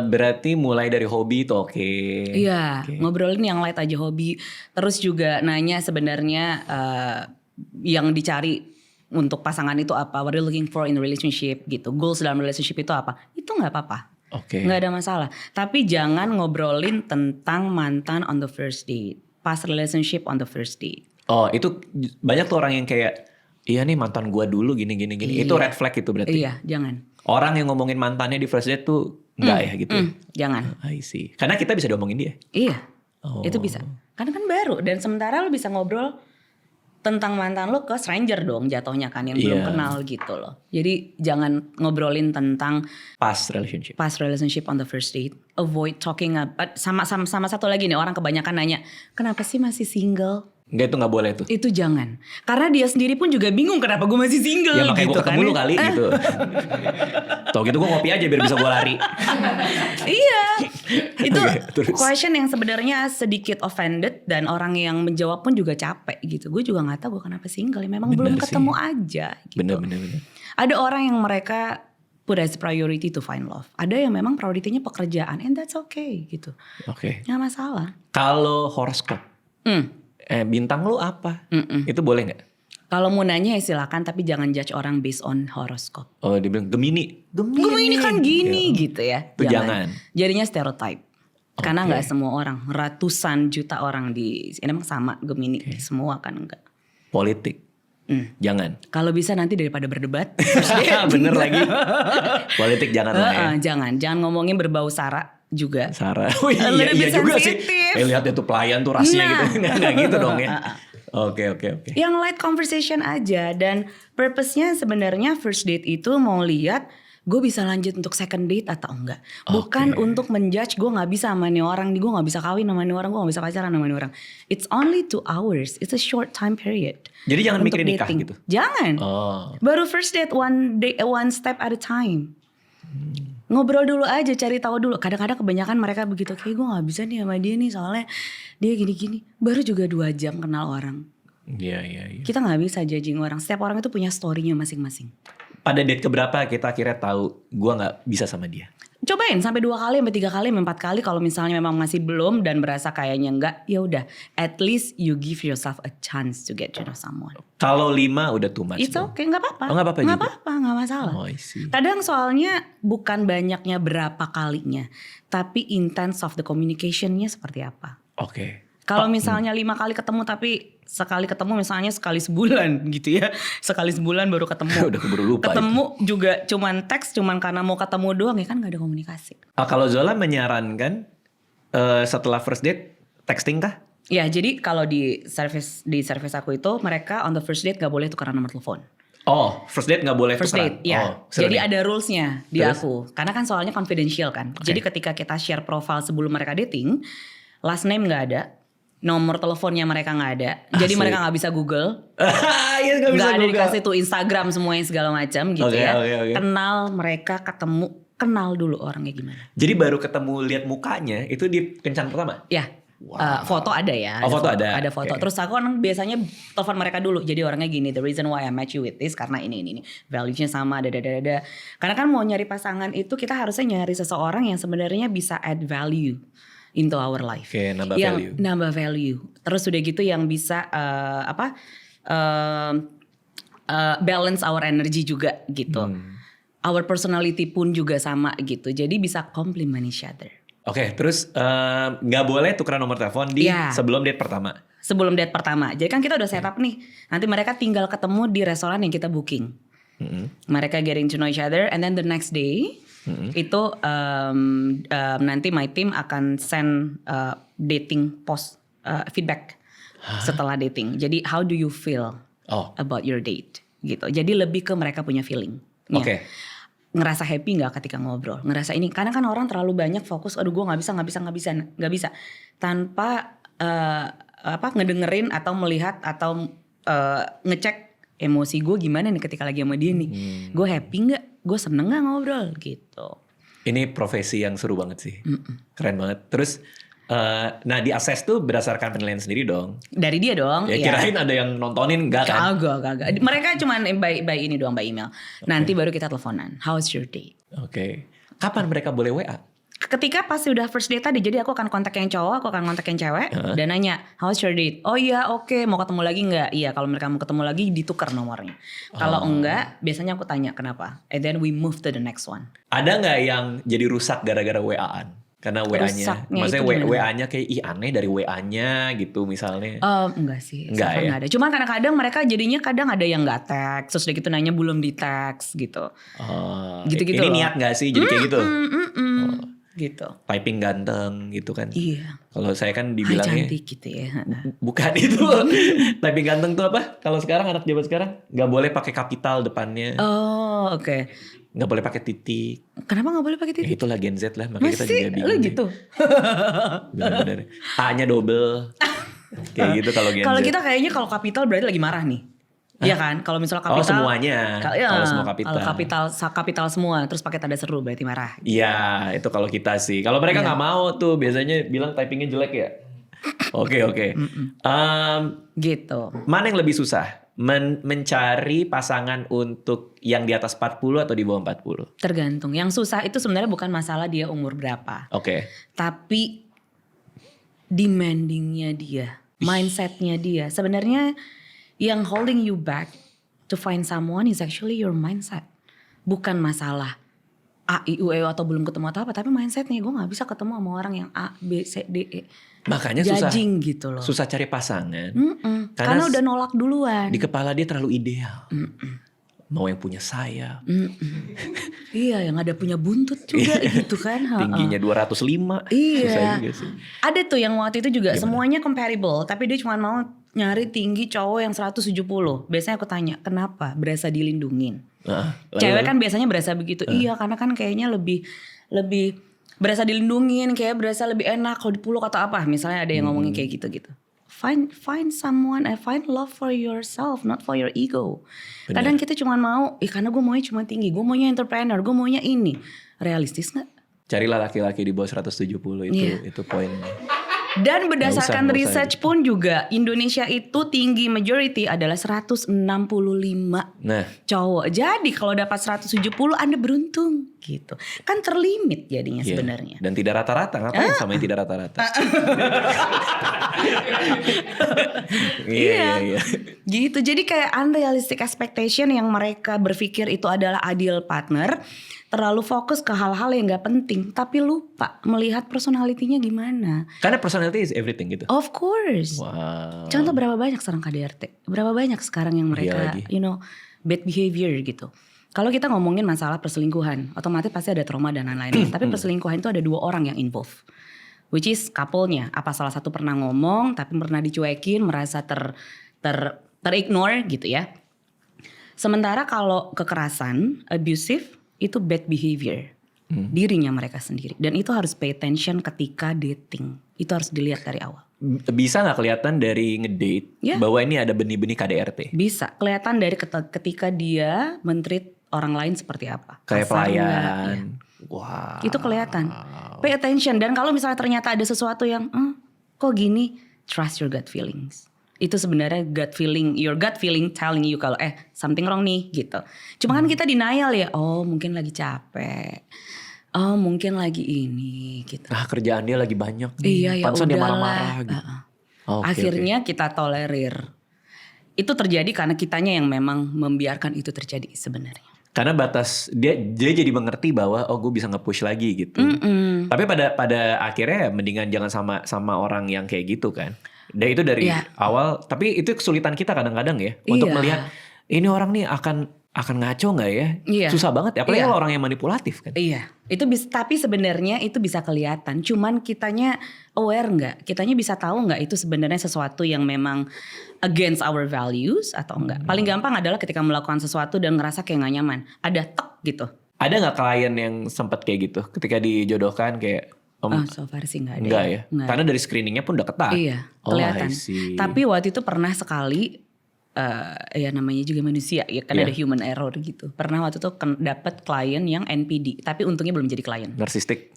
Berarti mulai dari hobi itu oke. Iya, Oke. ngobrolin yang light aja, hobi. Terus juga nanya sebenarnya yang dicari untuk pasangan itu apa, what are you looking for in a relationship gitu. Goals dalam relationship itu apa? Itu nggak apa-apa. Oke. Nggak ada masalah. Tapi jangan ngobrolin tentang mantan on the first date, past relationship on the first date. Oh itu banyak tuh orang yang kayak iya nih mantan gua dulu gini. Iya. Itu red flag itu berarti. Iya, jangan. Orang yang ngomongin mantannya di first date tuh enggak ya gitu. Jangan. I see. Karena kita bisa diomongin dia. Iya, Oh. itu bisa. Karena kan baru dan sementara lo bisa ngobrol tentang mantan lo ke stranger dong jatuhnya kan yang belum Iya. kenal gitu loh. Jadi jangan ngobrolin tentang Past relationship. past relationship on the first date. Avoid talking about sama satu lagi nih, orang kebanyakan nanya, "Kenapa sih masih single?" Enggak itu nggak boleh tuh. Itu jangan. Karena dia sendiri pun juga bingung kenapa gue masih single Ya makanya gitu gue ketemu kan. lu kali gitu. Tau gitu gue ngopi aja biar bisa gue lari. Iya. Itu Oke, terus. question yang sebenarnya sedikit offended dan orang yang menjawab pun juga capek gitu. Gue juga nggak tahu gue kenapa single. Ya memang Bener belum sih. ketemu aja gitu. Bener. Ada orang yang mereka put as priority to find love. Ada yang memang prioritinya pekerjaan, and that's okay gitu. Oke. Nggak masalah. Kalau horoskop, Hmm. bintang lu apa? Itu boleh nggak? Kalau mau nanya ya silakan, tapi jangan judge orang based on horoscope. Oh, dia bilang Gemini. Gemini kan gini gitu ya. Itu jangan. Jadinya stereotype. Karena nggak semua orang, ratusan juta orang di ini emang sama Gemini, semua kan enggak. Politik. Jangan. Kalau bisa nanti daripada berdebat. Bener lagi. Politik jangan lah ya. Jangan ngomongin berbau sara juga. Sarah. Oh iya juga sih. Lihat itu pelayan tuh rasnya gitu. Nggak gitu dong ya. Oke. Yang light conversation aja, dan purpose-nya sebenarnya first date itu mau lihat gue bisa lanjut untuk second date atau enggak. Bukan untuk menjudge gue gak bisa sama nih orang, gue gak bisa kawin sama nih orang, gue gak bisa pacaran sama nih orang. It's only 2 hours, it's a short time period. Jadi jangan mikirin nikah gitu? Jangan. Baru first date one step at a time. Ngobrol dulu aja, cari tahu dulu. Kadang-kadang kebanyakan mereka begitu, kayak gue gak bisa nih sama dia nih soalnya dia gini-gini. Baru juga 2 jam kenal orang. Iya. Kita gak bisa judging orang. Setiap orang itu punya story-nya masing-masing. Pada date keberapa kita akhirnya tahu gue gak bisa sama dia? Cobain sampai 2 kali, sampai 3 kali, sampai 4 kali. Kalau misalnya memang masih belum dan berasa kayaknya enggak, ya udah. At least you give yourself a chance to get to know someone. Kalau 5 udah too much. It's okay, gak apa-apa. Oh, gak apa-apa juga? Gak apa-apa, gak masalah. Oh, I see. Kadang soalnya bukan banyaknya berapa kalinya, tapi intense of the communication-nya seperti apa. Oke. Kalau misalnya 5 kali ketemu tapi sekali ketemu misalnya sekali sebulan gitu ya. Sekali sebulan baru ketemu. Udah keburu lupa ketemu itu. Juga cuman teks, cuman karena mau ketemu doang ya kan gak ada komunikasi. Kalau Zola menyarankan setelah first date texting kah? Ya jadi kalau di service aku itu mereka on the first date gak boleh tukeran nomor telepon. Oh, first date gak boleh first tukeran? Date, ya. Jadi ada rulesnya di Terus? aku. Karena kan soalnya confidential kan. Okay. Jadi ketika kita share profile sebelum mereka dating, last name gak ada. Nomor teleponnya mereka gak ada. Jadi mereka gak bisa Google. Iya, gak bisa ada Google. dikasih tuh Instagram semuanya segala macam gitu ya. Okay. Kenal mereka, ketemu, kenal dulu orangnya gimana. Jadi baru ketemu lihat mukanya itu di kencan pertama? Ya. Wow. Foto ada ya. Foto ada. Ada foto. Okay. Terus aku kan biasanya telepon mereka dulu. Jadi orangnya gini, the reason why I match you with this karena ini. Values-nya sama, ada. Karena kan mau nyari pasangan itu kita harusnya nyari seseorang yang sebenarnya bisa add value into our life. Oke, nambah value. Terus udah gitu yang bisa balance our energy juga gitu. Our personality pun juga sama gitu. Jadi bisa complement each other. Oke, terus nggak boleh tukeran nomor telepon di sebelum date pertama. Sebelum date pertama. Jadi kan kita udah setup nih. Nanti mereka tinggal ketemu di restoran yang kita booking. Mereka getting to know each other, and then the next day itu nanti my team akan send dating post feedback setelah dating. Jadi how do you feel about your date gitu. Jadi lebih ke mereka punya feeling. Oke. Ngerasa happy nggak ketika ngobrol, ngerasa ini karena kan orang terlalu banyak fokus, aduh gue nggak bisa tanpa ngedengerin atau melihat atau ngecek emosi gue gimana nih ketika lagi sama dia nih, gue happy nggak, gue seneng nggak ngobrol gitu. Ini profesi yang seru banget sih, keren banget. Terus nah di assess tuh berdasarkan penilaian sendiri dong. Dari dia dong. Ya kirain ada yang nontonin enggak kan? Kagak. Mereka cuman by ini doang, by email. Nanti baru kita teleponan. How's your date? Oke. Kapan mereka boleh WA? Ketika pas sudah first date tadi, jadi aku akan kontak yang cowok, aku akan kontak yang cewek dan nanya, how's your date? Oh iya, oke. Mau ketemu lagi nggak? Iya, kalau mereka mau ketemu lagi ditukar nomornya. Kalau enggak, biasanya aku tanya kenapa. And then we move to the next one. Ada nggak yang jadi rusak gara-gara WA-an? Karena WA-nya, maksudnya WA-nya kayak aneh dari WA-nya gitu misalnya. Enggak sih, enggak ya? ada. Cuma kadang-kadang mereka jadinya kadang ada yang nggak teks, terus udah gitu nanya belum di teks gitu. Gitu-gitu. Ini niat nggak sih jadi kayak gitu? Gitu. Typing ganteng gitu kan? Iya. Kalau saya kan dibilangnya cantik gitu ya. Bukan itu. Typing ganteng tuh apa? Kalau sekarang anak zaman sekarang nggak boleh pakai kapital depannya. Oh, oke. Nggak boleh pakai titik. Kenapa nggak boleh pakai titik? Ya itulah Gen Z lah, makanya kita juga bingung. Lu gitu? Bener-bener. A-nya double. Kayak gitu kalau Gen Z. Kalau kita kayaknya kalau kapital berarti lagi marah nih. Iya kan? Kalau misalnya kapital. Oh semuanya. Kalau semua kapital. Kalau kapital semua, terus pakai tanda seru berarti marah. Iya, itu kalau kita sih. Kalau mereka nggak mau tuh biasanya bilang typingnya jelek ya. Oke. Gitu. Mana yang lebih susah? Mencari pasangan untuk yang di atas 40 atau di bawah 40? Tergantung. Yang susah itu sebenarnya bukan masalah dia umur berapa. Oke. Tapi demandingnya dia, mindsetnya dia. Sebenarnya Yang holding you back to find someone is actually your mindset. Bukan masalah A, I, U, E, atau belum ketemu atau apa, tapi mindsetnya gue nggak bisa ketemu sama orang yang A, B, C, D, E. Makanya susah gitu loh. susah cari pasangan. Karena udah nolak duluan. Di kepala dia terlalu ideal. Mau yang punya sayap. Iya, yang ada punya buntut juga gitu kan. Tingginya 205. Iya. Susah juga sih. Ada tuh yang waktu itu juga semuanya comparable, tapi dia cuma mau nyari tinggi cowok yang 170. Biasanya aku tanya, kenapa? Berasa dilindungin. Cewek kan biasanya berasa begitu. Iya, karena kan kayaknya lebih berasa dilindungin, kayak berasa lebih enak kalau dipeluk atau apa. Misalnya ada yang ngomongin kayak gitu-gitu. Find someone and find love for yourself, not for your ego. Bener. Kadang kita cuma mau, karena gue maunya cuma tinggi, gue maunya entrepreneur, gue maunya ini. Realistis gak? Carilah laki-laki di bawah 170 itu poinnya. Dan berdasarkan Nggak usah research pun juga Indonesia itu tinggi majority adalah 165 Nah, cowok. Jadi kalau dapat 170 Anda beruntung gitu. Kan terlimit jadinya iya. sebenarnya. Dan tidak rata-rata. Ngapain sama yang tidak rata-rata? Iya. Gitu. Jadi kayak unrealistic expectation yang mereka berpikir itu adalah ideal partner. Terlalu fokus ke hal-hal yang gak penting. Tapi lupa melihat personalitinya gimana. Karena personality is everything gitu. Of course. Wow. Contoh berapa banyak sekarang KDRT? Berapa banyak sekarang yang mereka bad behavior gitu. Kalau kita ngomongin masalah perselingkuhan, otomatis pasti ada trauma dan lain-lain. Tapi perselingkuhan itu ada 2 orang yang involve. Which is couple-nya. Apa salah satu pernah ngomong tapi pernah dicuekin, merasa terignore gitu ya. Sementara kalau kekerasan, abusive, itu bad behavior. Dirinya mereka sendiri. Dan itu harus pay attention ketika dating. Itu harus dilihat dari awal. Bisa gak kelihatan dari ngedate bahwa ini ada benih-benih KDRT? Bisa. Kelihatan dari ketika dia men-treat orang lain seperti apa. Kayak Kasar pelayan. ya. Wow. Itu kelihatan. Pay attention. Dan kalau misalnya ternyata ada sesuatu yang kok gini, trust your gut feelings. Itu sebenarnya your gut feeling telling you kalau something wrong nih gitu. Cuma kan kita denial ya, mungkin lagi capek. Mungkin lagi ini gitu. Kerjaan dia lagi banyak nih. Iya ya Pantesan dia udahlah. marah-marah gitu. Akhirnya kita tolerir. Itu terjadi karena kitanya yang memang membiarkan itu terjadi sebenarnya. Karena batas dia jadi mengerti bahwa gue bisa nge-push lagi gitu. Tapi pada akhirnya mendingan jangan sama orang yang kayak gitu kan. Dan itu dari awal. Tapi itu kesulitan kita kadang-kadang ya untuk melihat ini orang nih akan ngaco nggak ya? Susah banget ya. Apalagi kalau orang yang manipulatif kan. Iya. Itu tapi sebenarnya itu bisa kelihatan. Cuman kitanya aware nggak? Kitanya bisa tahu nggak itu sebenarnya sesuatu yang memang against our values atau enggak? Paling gampang adalah ketika melakukan sesuatu dan ngerasa kayak nggak nyaman. Ada tek gitu. Ada nggak klien yang sempat kayak gitu? Ketika dijodohkan kayak so far sih nggak ada. Enggak ya? Nggak. Karena dari screeningnya pun udah ketat. Iya, kelihatan. Tapi waktu itu pernah sekali, ya namanya juga manusia ya, kan ada human error gitu. Pernah waktu itu dapat klien yang NPD, tapi untungnya belum jadi klien. Narsistik.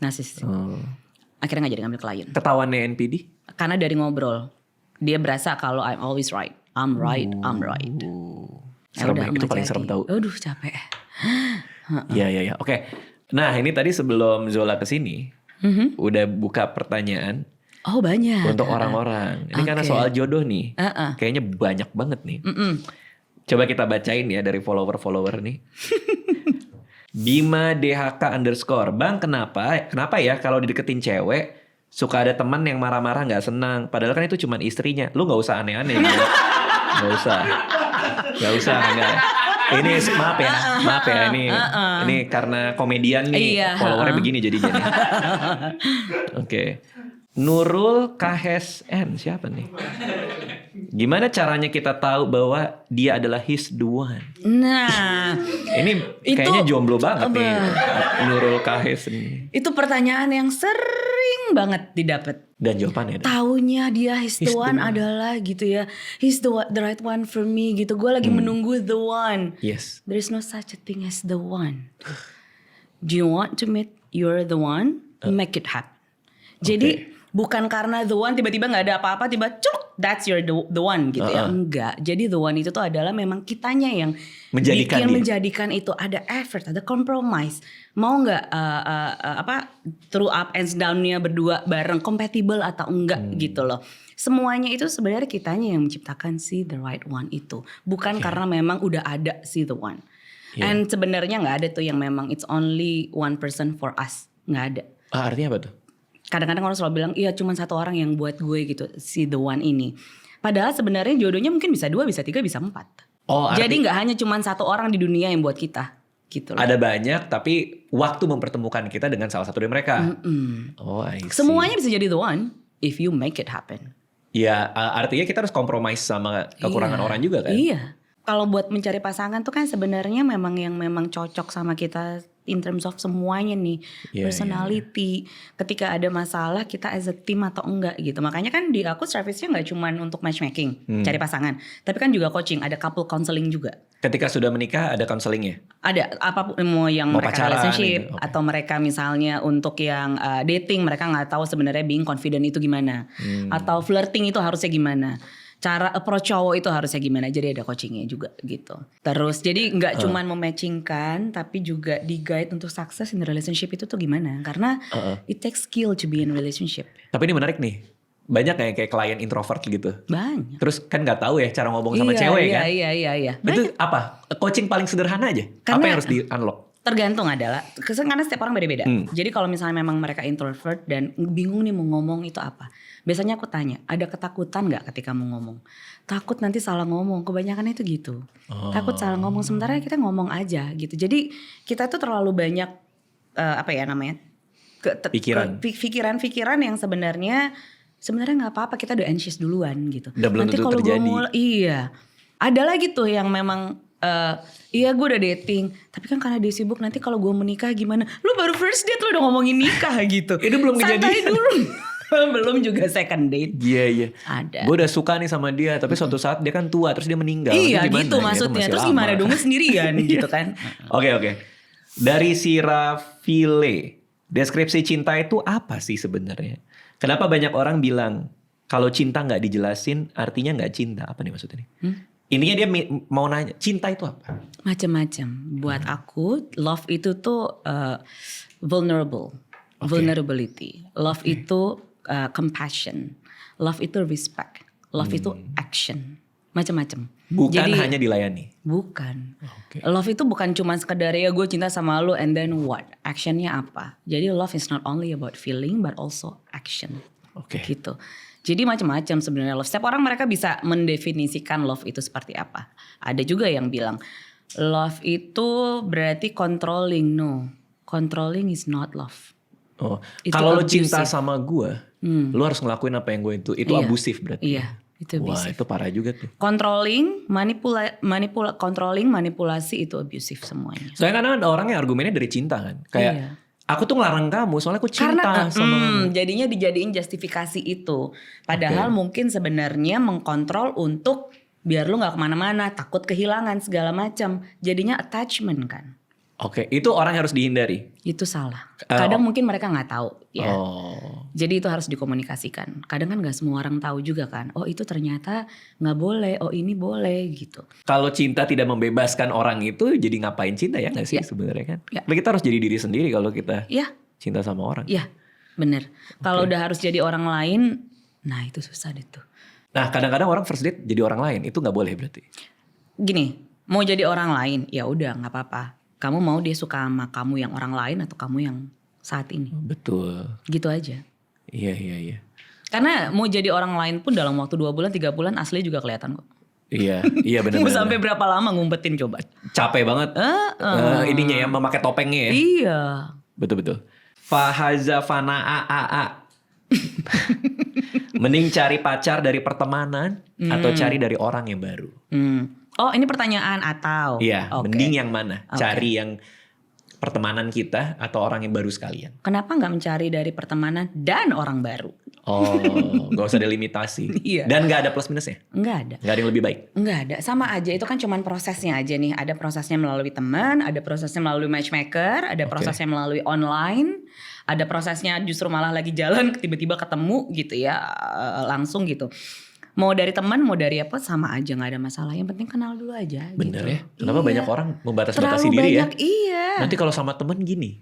Akhirnya nggak jadi ngambil klien. Ketahuannya NPD? Karena dari ngobrol, dia berasa kalau I'm always right, I'm right. Serem ya, itu paling serem tau. Aduh capek. Iya. Oke. Nah ini tadi sebelum Zola kesini. Udah buka pertanyaan. Oh banyak. Untuk orang-orang. Ini karena soal jodoh nih. Kayaknya banyak banget nih. Coba kita bacain ya dari follower-follower nih. Bima DHK _. Bang kenapa ya kalau dideketin cewek suka ada teman yang marah-marah gak senang. Padahal kan itu cuma istrinya. Lu gak usah aneh-aneh. Gak usah. Enggak. Ini maaf ya ini karena komedian nih followernya begini jadinya nih. Oke. Nurul KSN siapa nih? Gimana caranya kita tahu bahwa dia adalah his the one? Nah, ini kayaknya jomblo banget nih Nurul KSN. Itu pertanyaan yang sering banget didapat. Dan jawabannya taunya dia his the one adalah gitu ya. He's the right one for me gitu. Gue lagi menunggu the one. Yes. There is no such a thing as the one. Do you want to meet you're the one? Make it happen. Jadi Bukan karena the one tiba-tiba nggak ada apa-apa tiba cuk that's your the one gitu ya. Enggak. Jadi the one itu tuh adalah memang kitanya yang menjadikan itu ada effort, ada compromise. Mau nggak through up and down-nya berdua bareng compatible atau enggak gitu loh. Semuanya itu sebenarnya kitanya yang menciptakan si the right one itu. Bukan karena memang udah ada si the one. And sebenarnya nggak ada tuh yang memang it's only one person for us. Nggak ada. Artinya apa tuh? Kadang-kadang orang selalu bilang iya cuma satu orang yang buat gue gitu si the one ini. Padahal sebenarnya jodohnya mungkin bisa 2, bisa 3, bisa 4. Jadi nggak hanya cuma satu orang di dunia yang buat kita gitu loh. Ada banyak tapi waktu mempertemukan kita dengan salah satu dari mereka. I see. Semuanya bisa jadi the one if you make it happen. Ya artinya kita harus compromise sama kekurangan orang juga kan. Iya. Kalau buat mencari pasangan tuh kan sebenarnya memang yang memang cocok sama kita in terms of semuanya nih, personality. Ketika ada masalah kita as a team atau enggak gitu. Makanya kan di aku service-nya nggak cuma untuk matchmaking, cari pasangan, tapi kan juga coaching, ada couple counseling juga. Ketika sudah menikah ada counselingnya? Ada, apapun mau yang mereka pacaran, relationship gitu. Atau mereka misalnya untuk yang dating, mereka nggak tahu sebenarnya being confident itu gimana, atau flirting itu harusnya gimana. Cara approach cowok itu harusnya gimana, jadi ada coachingnya juga gitu. Terus jadi nggak cuman mematchingkan, tapi juga di guide untuk sukses in the relationship itu tuh gimana. Karena it takes skill to be in relationship. Tapi ini menarik nih, banyak kayak klien introvert gitu. Banyak. Terus kan nggak tahu ya cara ngomong sama cewek kan. Iya. Itu apa? Coaching paling sederhana aja. Apa yang harus di unlock? Tergantung adalah, karena setiap orang beda-beda. Jadi kalau misalnya memang mereka introvert dan bingung nih mau ngomong itu apa. Biasanya aku tanya, ada ketakutan gak ketika mau ngomong? Takut nanti salah ngomong, kebanyakan itu gitu. Takut salah ngomong, sementara kita ngomong aja gitu. Jadi kita tuh terlalu banyak, pikiran-pikiran yang sebenarnya gak apa-apa, kita udah anxious duluan gitu. Belum nanti kalau gue mulai, ada lagi tuh yang memang... iya gue udah dating, tapi kan karena dia sibuk nanti kalau gue menikah gimana? Lu baru first date lu udah ngomongin nikah gitu. Itu belum kejadian. Santai dulu. Belum juga second date. Iya. Ada. Gue udah suka nih sama dia, tapi suatu saat dia kan tua, terus dia meninggal. Iya gitu maksudnya. Terus gimana dong sendirian gitu kan? Oke. Dari si Rafile, deskripsi cinta itu apa sih sebenarnya? Kenapa banyak orang bilang kalau cinta nggak dijelasin artinya nggak cinta? Apa nih maksudnya nih? Intinya dia mau nanya, cinta itu apa? Macam-macam. Buat aku, love itu tuh vulnerability. Love itu compassion. Love itu respect. Love itu action. Macam-macam. Bukan hanya dilayani. Bukan. Love itu bukan cuma sekedar ya gue cinta sama lu and then what? Actionnya apa? Jadi love is not only about feeling but also action. Gitu. Jadi macam-macam sebenarnya love. Setiap orang mereka bisa mendefinisikan love itu seperti apa. Ada juga yang bilang love itu berarti controlling. No, controlling is not love. Kalau lo cinta sama gue, lo harus ngelakuin apa yang gue itu. Itu abusif berarti. Iya, itu abusif. Wah, itu parah juga tuh. Controlling, manipulasi itu abusif semuanya. Soalnya kadang ada orang yang argumennya dari cinta kan. Kayak aku tuh ngelarang kamu soalnya aku cinta sama kamu. Jadinya dijadiin justifikasi itu. Padahal mungkin sebenarnya mengkontrol untuk biar lu gak kemana-mana, takut kehilangan segala macam. Jadinya attachment kan. Itu orang yang harus dihindari. Itu salah. Kadang mungkin mereka gak tahu. Ya. Jadi itu harus dikomunikasikan. Kadang kan gak semua orang tahu juga kan. Oh itu ternyata gak boleh. Oh ini boleh gitu. Kalau cinta tidak membebaskan orang itu jadi ngapain cinta ya gak sih sebenarnya kan? Kita harus jadi diri sendiri kalau kita cinta sama orang. Iya bener. Kalau udah harus jadi orang lain, nah itu susah deh tuh. Nah kadang-kadang orang first date jadi orang lain. Itu gak boleh berarti? Gini, mau jadi orang lain ya udah gak apa-apa. Kamu mau dia suka sama kamu yang orang lain atau kamu yang saat ini. Betul. Gitu aja. Iya. Karena mau jadi orang lain pun dalam waktu 2 bulan 3 bulan asli juga kelihatan kok. Iya benar-benar. Mau sampai berapa lama ngumpetin coba. Capek banget. Ininya ya memakai topengnya ya. Iya. Betul. Fahaza Fana AAA. Mending cari pacar dari pertemanan atau cari dari orang yang baru? Oh ini pertanyaan atau? Iya, mending yang mana? Cari yang pertemanan kita atau orang yang baru sekalian? Kenapa nggak mencari dari pertemanan dan orang baru? Oh, gak usah ada limitasi. Iya. Dan gak ada plus minusnya? Nggak ada. Gak ada yang lebih baik? Nggak ada, sama aja. Itu kan cuman prosesnya aja nih. Ada prosesnya melalui teman, ada prosesnya melalui matchmaker, ada prosesnya melalui online, ada prosesnya justru malah lagi jalan tiba-tiba ketemu gitu ya, langsung gitu. Mau dari teman, mau dari apa, sama aja, nggak ada masalah. Yang penting kenal dulu aja. Bener gitu. ya? Kenapa banyak orang membatasi-batasi Terlalu diri banyak, ya? iya. Nanti kalau sama temen gini.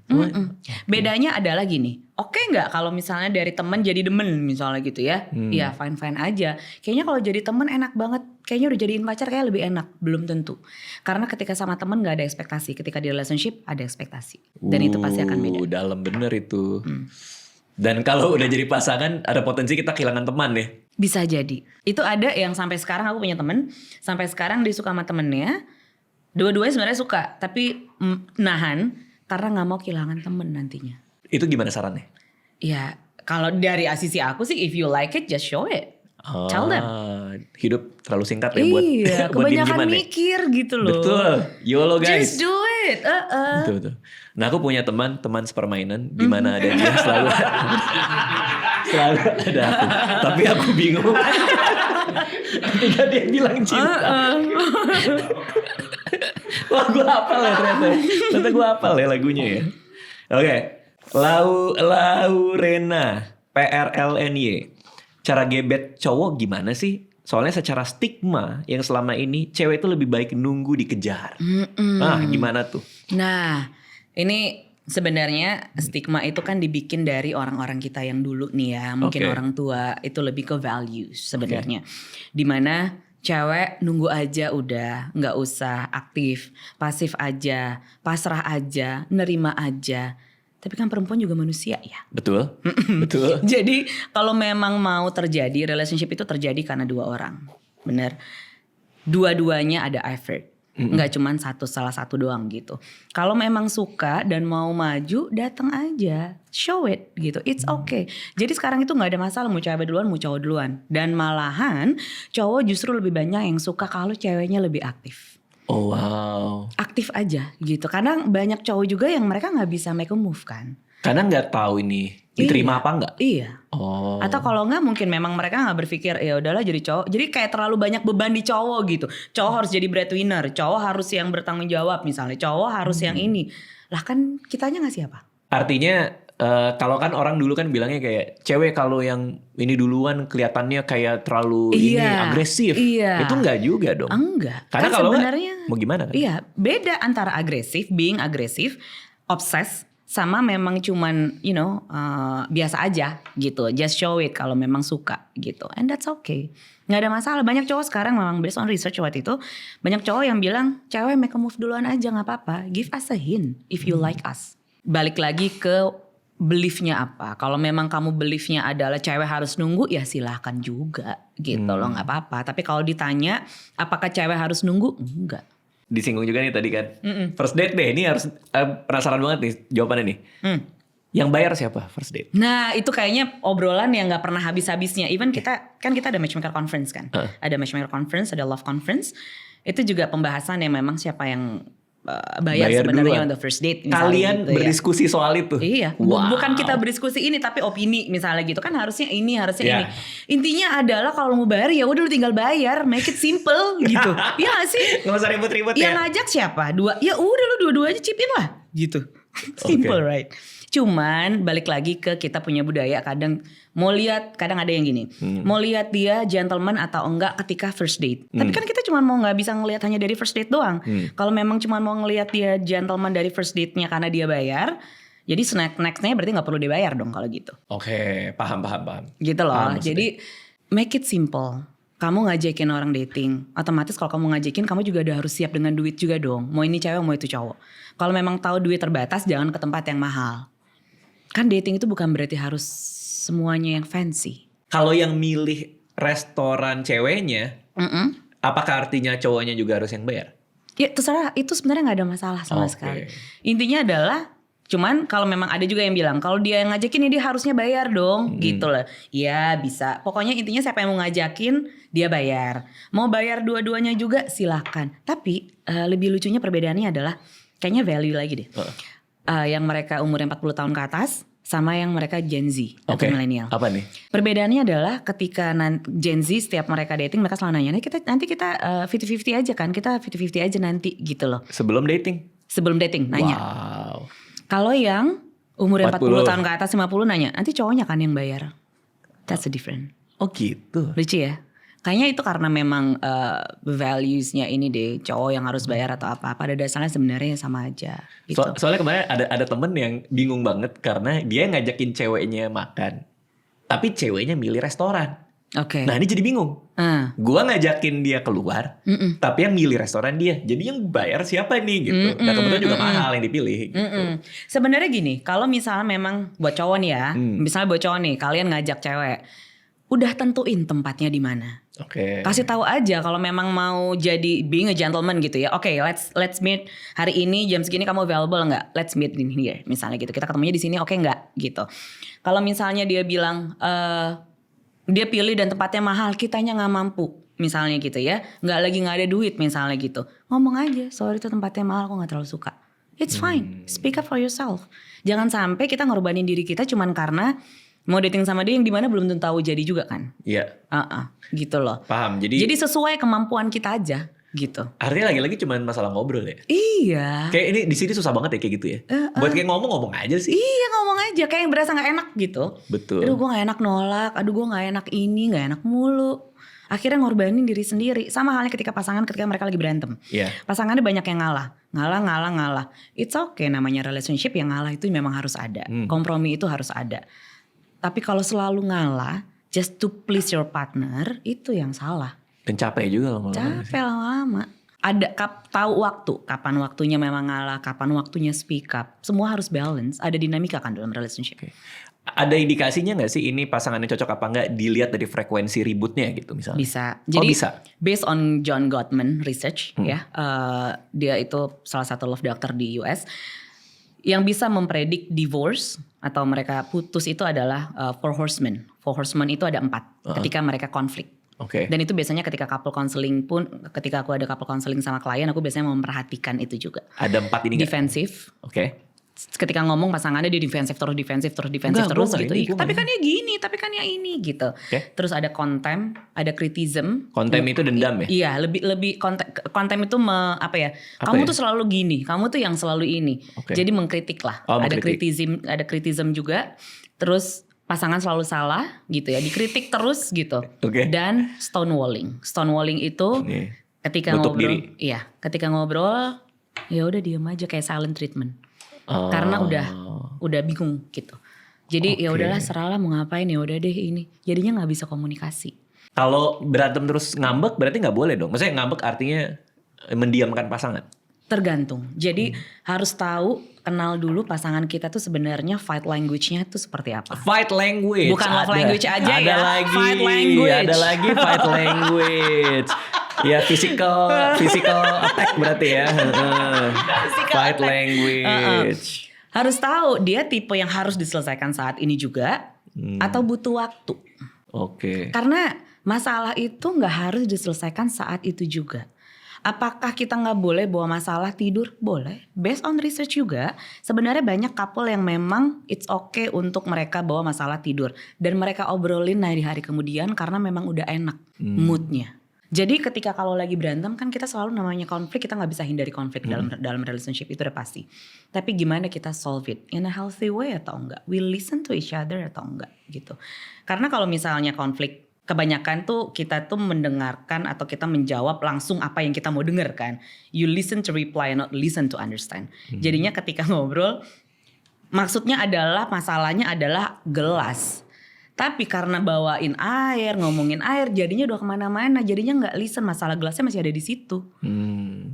Bedanya adalah gini, oke nggak kalau misalnya dari teman jadi demen misalnya gitu ya, ya fine aja. Kayaknya kalau jadi temen enak banget, kayaknya udah jadiin pacar kayak lebih enak, belum tentu. Karena ketika sama temen nggak ada ekspektasi, ketika di relationship ada ekspektasi, dan itu pasti akan beda. Dalam bener itu. Dan kalau udah jadi pasangan, ada potensi kita kehilangan teman ya. Bisa jadi. Itu ada yang sampai sekarang aku punya temen, sampai sekarang dia suka sama temennya, dua-duanya sebenarnya suka, tapi nahan karena nggak mau kehilangan temen nantinya. Itu gimana sarannya? Ya, kalau dari sisi aku sih, if you like it, just show it. Tell them. Hidup terlalu singkat ya buat Iya, buat kebanyakan diem-dieman ya. mikir gitu loh. Betul, YOLO guys. Just do it. Betul. Nah aku punya teman sepermainan di mana ada dia selalu ada aku. Tapi aku bingung ketika dia bilang cinta. Wah gue hafal ya ternyata gue hafal ya lagunya ya. Oke. Laurena PRLNY. Cara gebet cowok gimana sih? Soalnya secara stigma yang selama ini cewek itu lebih baik nunggu dikejar. Gimana tuh? Nah, ini sebenarnya stigma itu kan dibikin dari orang-orang kita yang dulu nih ya. Mungkin orang tua itu lebih ke values sebenarnya. Dimana cewek nunggu aja udah, nggak usah aktif, pasif aja, pasrah aja, nerima aja. Tapi kan perempuan juga manusia ya. Betul. Betul. Jadi kalau memang mau terjadi, relationship itu terjadi karena dua orang. Bener. Dua-duanya ada effort. Nggak cuma salah satu doang gitu. Kalau memang suka dan mau maju, datang aja. Show it gitu. It's okay. Jadi sekarang itu nggak ada masalah mau cewek duluan, mau cowok duluan. Dan malahan cowok justru lebih banyak yang suka kalau ceweknya lebih aktif. Oh wow. Aktif aja gitu. Karena banyak cowok juga yang mereka nggak bisa make a move kan. Karena nggak tahu ini diterima apa enggak. Iya. Oh. Atau kalau nggak mungkin memang mereka nggak berpikir ya udahlah jadi cowok. Jadi kayak terlalu banyak beban di cowok gitu. Cowok harus jadi breadwinner. Cowok harus yang bertanggung jawab misalnya. Cowok harus yang ini. Lah kan kitanya nggak siapa. Artinya kalau kan orang dulu kan bilangnya kayak cewek kalau yang ini duluan kelihatannya kayak terlalu ini agresif. Iya. Itu enggak juga dong. Enggak. Karena kan kalau sebenarnya mau gimana kan? Iya, beda antara agresif, being agresif, obses sama memang cuman biasa aja gitu. Just show it kalau memang suka gitu. And that's okay. Nggak ada masalah. Banyak cowok sekarang memang based on research waktu itu, banyak cowok yang bilang cewek make a move duluan aja nggak apa-apa. Give us a hint if you like us. Balik lagi ke beliefnya apa. Kalau memang kamu beliefnya adalah cewek harus nunggu, ya silahkan juga gitu loh, nggak apa-apa. Tapi kalau ditanya apakah cewek harus nunggu, enggak. Disinggung juga nih tadi kan. First date deh, ini harus penasaran banget nih jawabannya nih. Yang bayar siapa first date? Nah itu kayaknya obrolan yang nggak pernah habis-habisnya. Even kita ada matchmaker conference kan. Ada matchmaker conference, ada love conference. Itu juga pembahasan yang memang siapa yang bayar sebenarnya on the first date. Kalian gitu, berdiskusi soal itu? Iya. Wow. Bukan kita berdiskusi ini tapi opini misalnya gitu kan, harusnya ini, harusnya ini. Yeah. Intinya adalah kalau mau bayar ya udah lu tinggal bayar, make it simple gitu. Iya gak sih? Gak usah ribet-ribet Yang ya. ngajak siapa? Dua. Ya udah lu dua-duanya chip in lah gitu. Simple right. Cuman balik lagi ke kita punya budaya, kadang mau lihat, kadang ada yang gini, mau lihat dia gentleman atau enggak ketika first date. Tapi kan kita cuma mau nggak bisa ngelihat hanya dari first date doang. Kalau memang cuma mau ngelihat dia gentleman dari first date-nya karena dia bayar, jadi next-nya berarti nggak perlu dibayar dong kalau gitu. Oke, paham. Gitu loh. Paham, jadi make it simple. Kamu ngajakin orang dating, otomatis kalau kamu ngajakin, kamu juga udah harus siap dengan duit juga dong. Mau ini cewek, mau itu cowok. Kalau memang tahu duit terbatas, jangan ke tempat yang mahal. Kan dating itu bukan berarti harus semuanya yang fancy. Kalau yang milih restoran ceweknya, apakah artinya cowoknya juga harus yang bayar? Ya terserah, itu sebenarnya gak ada masalah sama sekali. Intinya adalah, cuman kalau memang ada juga yang bilang, kalau dia yang ngajakin dia harusnya bayar dong, gitu lah. Ya bisa, pokoknya intinya siapa yang mau ngajakin, dia bayar. Mau bayar dua-duanya juga silakan. Tapi lebih lucunya perbedaannya adalah, kayaknya value lagi deh. yang mereka umurnya 40 tahun ke atas sama yang mereka Gen Z atau Oke. milenial. Apa nih? Perbedaannya adalah ketika Gen Z setiap mereka dating mereka selalu nanya, nanti kita 50-50 aja kan, kita 50-50 aja nanti gitu loh. Sebelum dating? Sebelum dating nanya. Wow. Kalau yang umurnya 40 40 tahun ke atas 50 nanya, nanti cowoknya kan yang bayar. That's the difference. Oh gitu. Lucu ya? Kayaknya itu karena memang values-nya ini deh, cowok yang harus bayar atau apa. Pada dasarnya sebenarnya sama aja gitu. Soalnya kemarin ada temen yang bingung banget karena dia ngajakin ceweknya makan. Tapi ceweknya milih restoran. Oke. Nah ini jadi bingung. Gua ngajakin dia keluar, tapi yang milih restoran dia. Jadi yang bayar siapa nih gitu. Dan kebetulan juga mahal yang dipilih gitu. Sebenarnya gini, kalau misalnya memang buat cowok nih ya, misalnya buat cowok nih, kalian ngajak cewek, udah tentuin tempatnya di mana. Oke. Kasih tahu aja kalau memang mau jadi being a gentleman gitu ya. Oke, let's meet hari ini jam segini, kamu available nggak? Let's meet in here misalnya gitu. Kita ketemunya di sini, oke nggak? Gitu. Kalau misalnya dia bilang dia pilih dan tempatnya mahal, kitanya nggak mampu misalnya gitu ya, nggak ada duit misalnya gitu, ngomong aja, sorry itu tempatnya mahal, aku nggak terlalu suka. It's fine, speak up for yourself. Jangan sampai kita ngorbanin diri kita cuman karena mau dating sama dia yang dimana belum tentu tahu jadi juga kan. Iya. Gitu loh. Paham. Jadi sesuai kemampuan kita aja gitu. Artinya lagi-lagi cuma masalah ngobrol ya. Iya. Kayak ini di sini susah banget ya kayak gitu ya. Buat kayak ngomong aja sih. Iya, ngomong aja kayak yang berasa nggak enak gitu. Betul. Aduh gue nggak enak nolak, aduh gue nggak enak ini, nggak enak mulu. Akhirnya ngorbanin diri sendiri. Sama halnya ketika mereka lagi berantem. Iya. Pasangannya banyak yang ngalah. It's okay, namanya relationship, yang ngalah itu memang harus ada. Kompromi itu harus ada. Tapi kalau selalu ngalah just to please your partner, itu yang salah. Dan capek juga lama-lama. Capek lama-lama. Ada tahu waktu, kapan waktunya memang ngalah, kapan waktunya speak up. Semua harus balance, ada dinamika kan dalam relationship. Okay. Ada indikasinya nggak sih ini pasangannya cocok apa nggak dilihat dari frekuensi ributnya gitu misalnya? Bisa. Jadi bisa. Based on John Gottman research ya, dia itu salah satu love doctor di US. Yang bisa mempredik divorce atau mereka putus itu adalah 4 horsemen. 4 horsemen itu ada 4 ketika mereka konflik. Oke. Dan itu biasanya ketika couple counseling pun, ketika aku ada couple counseling sama klien, aku biasanya memperhatikan itu juga. Ada 4 ini nggak? Defensif. Oke. Ketika ngomong pasangannya dia defensif terus gitu. Tapi kan ya gini, tapi kan ya ini gitu. Okay. Terus ada contempt, ada criticism. Contempt itu dendam ya? Iya, lebih contempt itu kamu tuh selalu gini, kamu tuh yang selalu ini. Okay. Jadi mengkritik lah. Ada criticism juga. Terus pasangan selalu salah gitu ya, dikritik terus gitu. Okay. Dan stonewalling. Stonewalling itu ketika nutup ngobrol, diri. iya, ketika ngobrol ya udah diam aja kayak silent treatment. Karena udah bingung gitu. Jadi ya udahlah, serahlah mau ngapain, ya udah deh ini. Jadinya nggak bisa komunikasi. Kalau berantem terus ngambek berarti nggak boleh dong. Maksudnya ngambek artinya mendiamkan pasangan. Tergantung. Jadi harus tahu, kenal dulu pasangan kita tuh sebenarnya fight language-nya tuh seperti apa. Fight language. Bukan love language aja ada ya. Lagi, fight language. Ada lagi fight language. Ya physical attack berarti ya. Fight language. Harus tahu dia tipe yang harus diselesaikan saat ini juga atau butuh waktu. Oke. Karena masalah itu nggak harus diselesaikan saat itu juga. Apakah kita nggak boleh bawa masalah tidur? Boleh. Based on research juga, sebenarnya banyak couple yang memang it's okay untuk mereka bawa masalah tidur. Dan mereka obrolin dari hari kemudian karena memang udah enak moodnya. Jadi ketika kalau lagi berantem kan kita selalu namanya konflik, kita nggak bisa hindari konflik dalam relationship, itu udah pasti. Tapi gimana kita solve it in a healthy way atau enggak? We listen to each other atau enggak gitu. Karena kalau misalnya konflik, kebanyakan tuh kita tuh mendengarkan atau kita menjawab langsung apa yang kita mau dengar kan. You listen to reply, not listen to understand. Jadinya ketika ngobrol, maksudnya adalah masalahnya adalah gelas. Tapi karena bawain air, ngomongin air, jadinya udah kemana-mana. Jadinya gak listen, masalah gelasnya masih ada di situ.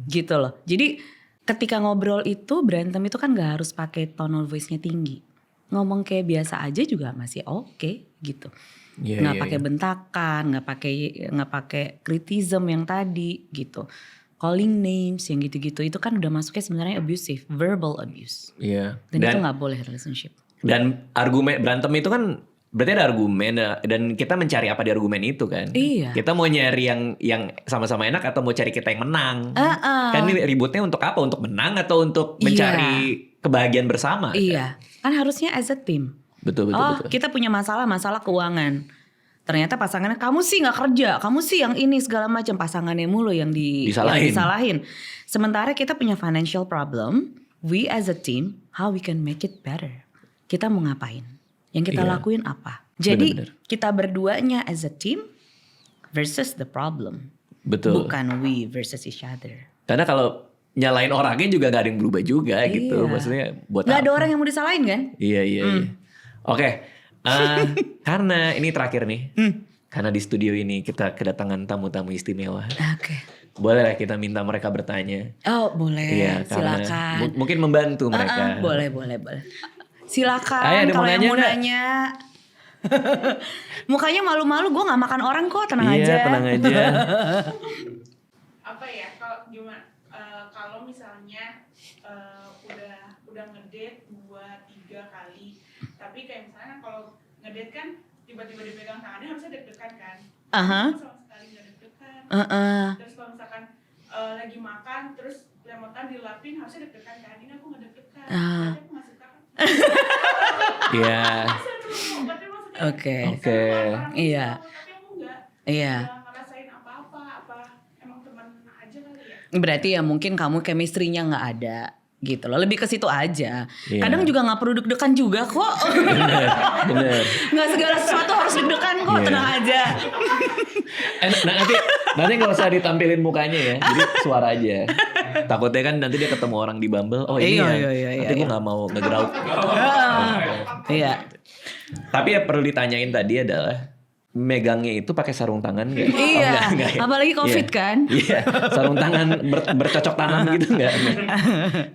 Gitu loh. Jadi ketika ngobrol itu, berantem itu kan gak harus pakai tone of voice-nya tinggi. Ngomong kayak biasa aja juga masih oke gitu. Nggak pakai bentakan, nggak pakai criticism yang tadi gitu, calling names yang gitu-gitu, itu kan udah masuknya sebenarnya abusive, verbal abuse. Iya. Dan itu nggak boleh relationship. Dan argumen berantem itu kan berarti ada argumen, dan kita mencari apa di argumen itu kan? Iya. Kita mau nyari yang sama-sama enak atau mau cari kita yang menang? Kan ini ributnya untuk apa? Untuk menang atau untuk mencari kebahagiaan bersama. Iya, kan harusnya as a team. Betul. Kita punya masalah keuangan. Ternyata pasangannya, kamu sih nggak kerja, kamu sih yang ini segala macam, pasangannya mulu yang disalahin. Sementara kita punya financial problem, we as a team, how we can make it better. Kita mau ngapain? Yang kita lakuin apa? Jadi kita berduanya as a team versus the problem. Betul. Bukan we versus each other. Karena kalau nyalain orangnya juga gak ada yang berubah juga gitu. Maksudnya buat Gak ada orang yang mau disalahin kan? Iya. Oke. Karena ini terakhir nih. Karena di studio ini kita kedatangan tamu-tamu istimewa. Oke. Boleh lah kita minta mereka bertanya. Oh boleh, Iya, silakan. Mungkin membantu mereka. Boleh. Silakan ada kalau yang mau nggak? nanya. Mukanya malu-malu, gue gak makan orang kok, tenang aja. Iya, tenang aja. Apa ya, kalau gimana? Kalau misalnya udah ngedate 2-3 kali, tapi kayak misalnya kalau ngedate kan tiba-tiba dipegang tangannya harusnya deg-degan kan? Sama sekali nggak deg-degan. Terus kalau misalkan lagi makan terus lemotan dilapin harusnya deg-degan kan? Ini aku nggak deg-degan. Berarti aku nggak suka kan? Iya. Oke. Iya. Tapi aku nggak. Iya. Nggak ngerasain apa-apa. Apa emang teman aja kali ya? Berarti ya mungkin kamu chemistry-nya gak ada gitu loh. Lebih ke situ aja. Iya. Kadang juga gak perlu deg-degan juga kok. Bener. Gak segala sesuatu harus deg-degan kok, Iya. tenang aja. Nanti nggak usah ditampilin mukanya ya, jadi suara aja. Takutnya kan nanti dia ketemu orang di Bumble, oh ini Iya, nanti gue nggak mau ngegrauk. Iya. Tapi ya perlu ditanyain tadi adalah megangnya itu pakai sarung tangan nggak? Iya. Enggak ya? Apalagi COVID Iya. kan. Iya, sarung tangan bercocok tanam gitu nggak?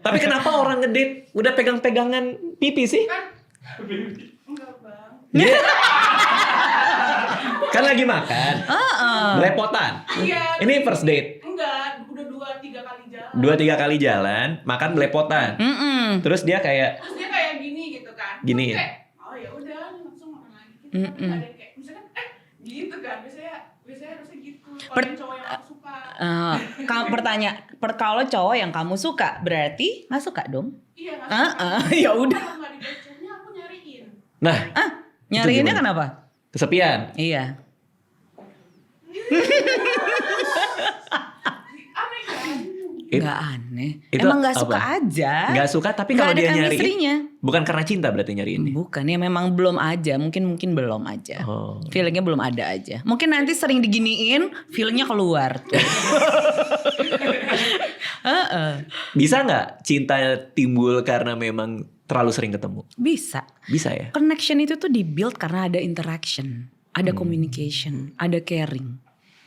Tapi kenapa orang ngedate udah pegang-pegangan pipi sih? Enggak bang. Dia kan lagi makan, belepotan. Iya. Ini first date. Enggak, udah 2-3 kali jalan. 2-3 kali jalan, makan belepotan. Terus dia kayak Terus dia kayak gini gitu kan. Gini ya? Terus kayak, oh ya udah langsung makan lagi gitu. Tapi nggak ada yang kayak misalkan gitu kan. Biasanya harusnya gitu. Kalau yang cowok yang aku suka. Kalau cowok yang kamu suka berarti nggak suka dong? Iya nggak suka. Ya udah. Kalau nggak dibacainnya aku nyariin. nah, Nyariinnya gimana? kenapa? kesepian. Iya. Aneh kan? Nggak aneh. itu Emang nggak suka apa? aja. Nggak suka, tapi Nggak kalau ada dia chemistry-nya. nyariin, bukan karena cinta berarti nyariin. Bukan ya, memang belum aja. Mungkin belum aja. Oh. Feelingnya belum ada aja. Mungkin nanti sering diginiin, feelingnya keluar. Bisa nggak cinta timbul karena memang terlalu sering ketemu? Bisa. Bisa ya? Connection itu tuh dibuild karena ada interaction, ada communication, ada caring.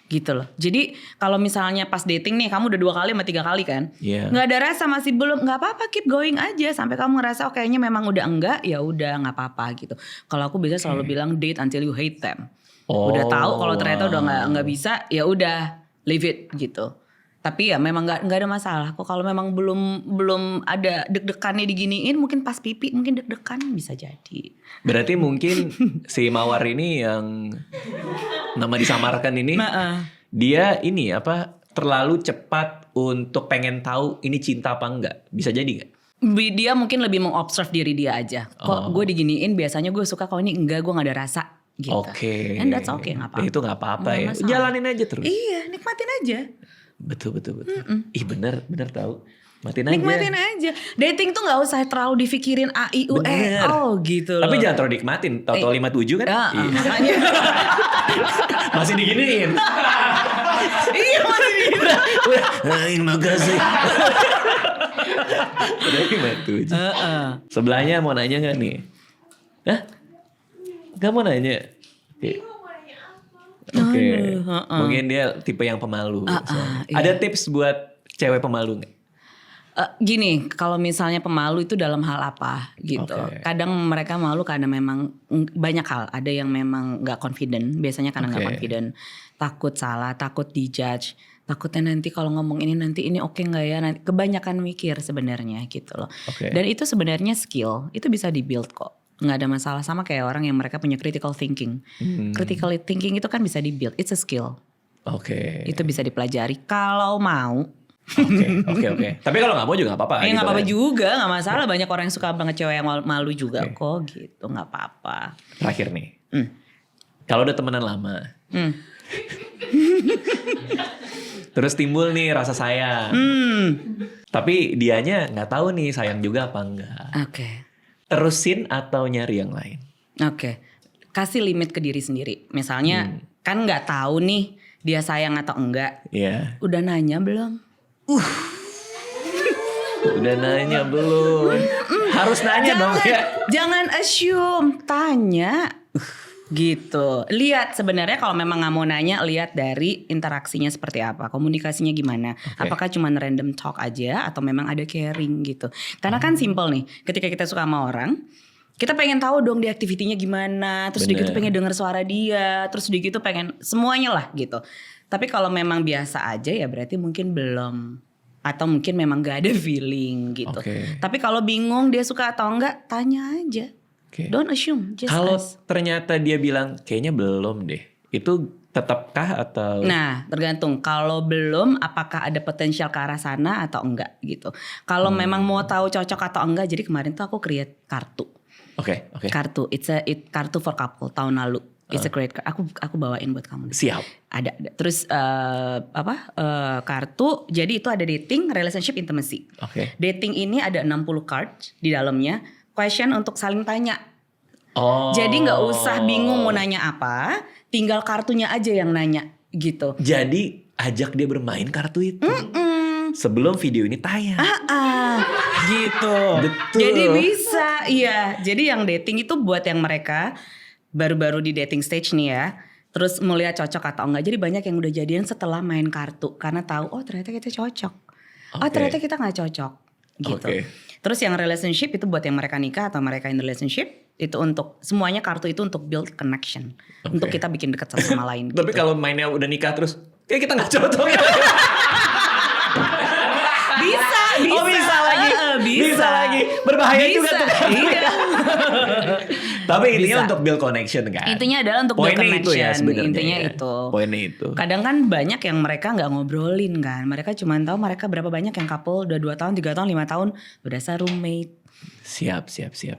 Gitu loh. Jadi kalau misalnya pas dating nih, kamu udah 2 kali sama 3 kali kan, Iya. nggak ada rasa, masih belum, nggak apa-apa, keep going aja sampai kamu ngerasa oh kayaknya memang udah enggak, ya udah nggak apa-apa gitu. Kalau aku biasa selalu bilang date until you hate them. Udah tahu kalau ternyata udah nggak bisa, ya udah leave it gitu. Tapi ya memang nggak ada masalah kok. Kalau memang belum ada deg-degannya diginiin, mungkin pas pipi mungkin deg-degan bisa jadi. Berarti mungkin si Mawar ini yang nama disamarkan ini, dia ini apa terlalu cepat untuk pengen tahu ini cinta apa enggak. Bisa jadi nggak? Dia mungkin lebih mengobserve diri dia aja. Kok gue diginiin biasanya gue suka, kalau ini enggak gue gak ada rasa gitu. Oke. And that's okay, gak apa-apa. Itu nggak apa-apa Nggak ya. masalah. Jalanin aja terus. Iya, nikmatin aja. Betul. Ih bener tahu. Matiin aja. Nikmatin aja. Dating tuh gak usah terlalu dipikirin A, I, U, E. Bener. Oh gitu loh. Tapi jangan terlalu nikmatin. Tahu-tahu 57 kan? Iya. Makanya. Masih diginiin. Iya masih gitu. Terima kasih. Udah 57. Sebelahnya mau nanya gak nih? Hah? Gak mau nanya? Oke. Mungkin dia tipe yang pemalu. iya. Ada tips buat cewek pemalu gak? Gini, kalau misalnya pemalu itu dalam hal apa gitu. Oke. Kadang mereka malu karena memang banyak hal. Ada yang memang gak confident. Biasanya karena gak Oke. confident. Takut salah, takut dijudge. Takutnya nanti kalau ngomong ini nanti ini oke gak ya. Nanti, kebanyakan mikir sebenarnya gitu loh. Oke. Dan itu sebenarnya skill. Itu bisa di-build kok. Gak ada masalah, sama kayak orang yang mereka punya critical thinking. Critical thinking itu kan bisa di-build. It's a skill. Oke. Itu bisa dipelajari kalau mau. Oke. Tapi kalau nggak mau juga nggak apa-apa. Ya gitu nggak apa-apa kan. juga, nggak masalah. Banyak orang yang suka banget cewek yang malu juga kok gitu, nggak apa-apa. Terakhir nih, kalau udah temenan lama, terus timbul nih rasa sayang, tapi dianya nggak tahu nih sayang juga apa enggak. Oke. Terusin atau nyari yang lain? Oke, kasih limit ke diri sendiri. Misalnya kan nggak tahu nih dia sayang atau enggak. Iya. Udah nanya belum? Udah nanya belum? Harus nanya dong ya. Jangan assume, tanya. Gitu. Lihat sebenarnya kalau memang nggak mau nanya, lihat dari interaksinya seperti apa, komunikasinya gimana. Apakah cuma random talk aja atau memang ada caring gitu. Karena kan simple nih, ketika kita suka sama orang, kita pengen tahu dong dia aktivitinya gimana, terus udah gitu pengen denger suara dia, terus udah gitu pengen semuanya lah gitu. Tapi kalau memang biasa aja ya berarti mungkin belum, atau mungkin memang gak ada feeling gitu. Tapi kalau bingung dia suka atau enggak, tanya aja. Don't assume, just kalau ask. ternyata dia bilang kayaknya belum deh, itu tetapkah atau? Nah, tergantung. Kalau belum, apakah ada potensial ke arah sana atau enggak gitu. Kalau memang mau tahu cocok atau enggak, jadi kemarin tuh aku create kartu. Oke. Kartu, kartu for couple tahun lalu. It's a great card. Aku bawain buat kamu. Siap. Ada. Terus kartu. Jadi itu ada dating, relationship, intimacy. Dating ini ada 60 card di dalamnya. Question untuk saling tanya. Jadi nggak usah bingung mau nanya apa, tinggal kartunya aja yang nanya gitu. Jadi ajak dia bermain kartu itu sebelum video ini tayang. Gitu. Betul. Jadi bisa, iya. Jadi yang dating itu buat yang mereka baru-baru di dating stage nih ya. Terus mau lihat cocok atau enggak. Jadi banyak yang udah jadian setelah main kartu karena tahu ternyata kita cocok. Ternyata kita nggak cocok. Gitu. Terus yang relationship itu buat yang mereka nikah atau mereka in relationship, itu untuk semuanya kartu itu untuk build connection, untuk kita bikin dekat satu sama lain. Tapi kalau mainnya udah nikah terus, kayak kita nggak cocok ya. Bisa lagi. Bisa lagi. Berbahaya juga tuh. Iya. Tapi intinya untuk build connection kan. Intinya adalah untuk build connection. Itu ya sebenarnya. Intinya itu. Poinnya itu. Kadang kan banyak yang mereka nggak ngobrolin kan. Mereka cuma tahu mereka berapa banyak yang couple udah 2 tahun, 3 tahun, 5 tahun berasa roommate. Siap.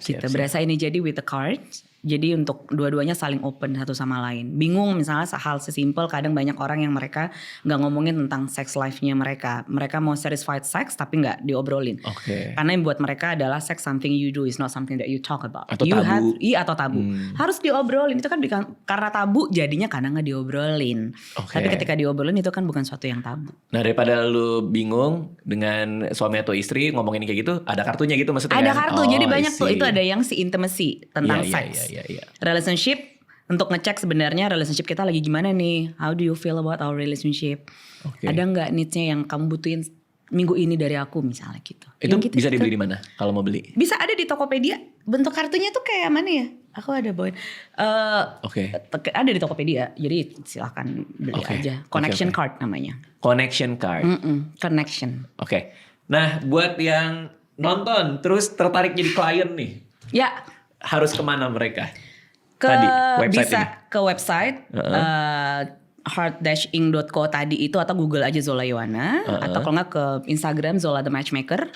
Kita berasa ini jadi with the cards. Jadi untuk dua-duanya saling open satu sama lain. Bingung misalnya hal sesimpel, kadang banyak orang yang mereka gak ngomongin tentang sex life-nya mereka. Mereka mau satisfied sex tapi gak diobrolin. Karena yang buat mereka adalah sex something you do, is not something that you talk about. Atau tabu. Atau tabu. Harus diobrolin, itu kan karena tabu jadinya kadang gak diobrolin. Tapi ketika diobrolin itu kan bukan suatu yang tabu. Nah daripada lu bingung dengan suami atau istri ngomongin kayak gitu, ada kartunya gitu maksudnya. Ada kan? kartu, jadi banyak tuh, itu ada yang si intimacy tentang seks. Relationship, untuk ngecek sebenarnya relationship kita lagi gimana nih. How do you feel about our relationship? Ada nggak needs-nya yang kamu butuhin minggu ini dari aku misalnya gitu. Itu gitu, bisa dibeli di mana kalau mau beli? Bisa ada di Tokopedia. Bentuk kartunya tuh kayak mana ya? Aku ada bawain. Ada di Tokopedia. Jadi silahkan beli aja. Connection card namanya. Connection card. Connection. Nah buat yang nonton terus tertarik jadi klien nih. Ya. Harus kemana mereka? Bisa ke website heart-ing.co tadi itu, atau Google aja Zola Ioana, atau kalau nggak ke Instagram Zola the Matchmaker,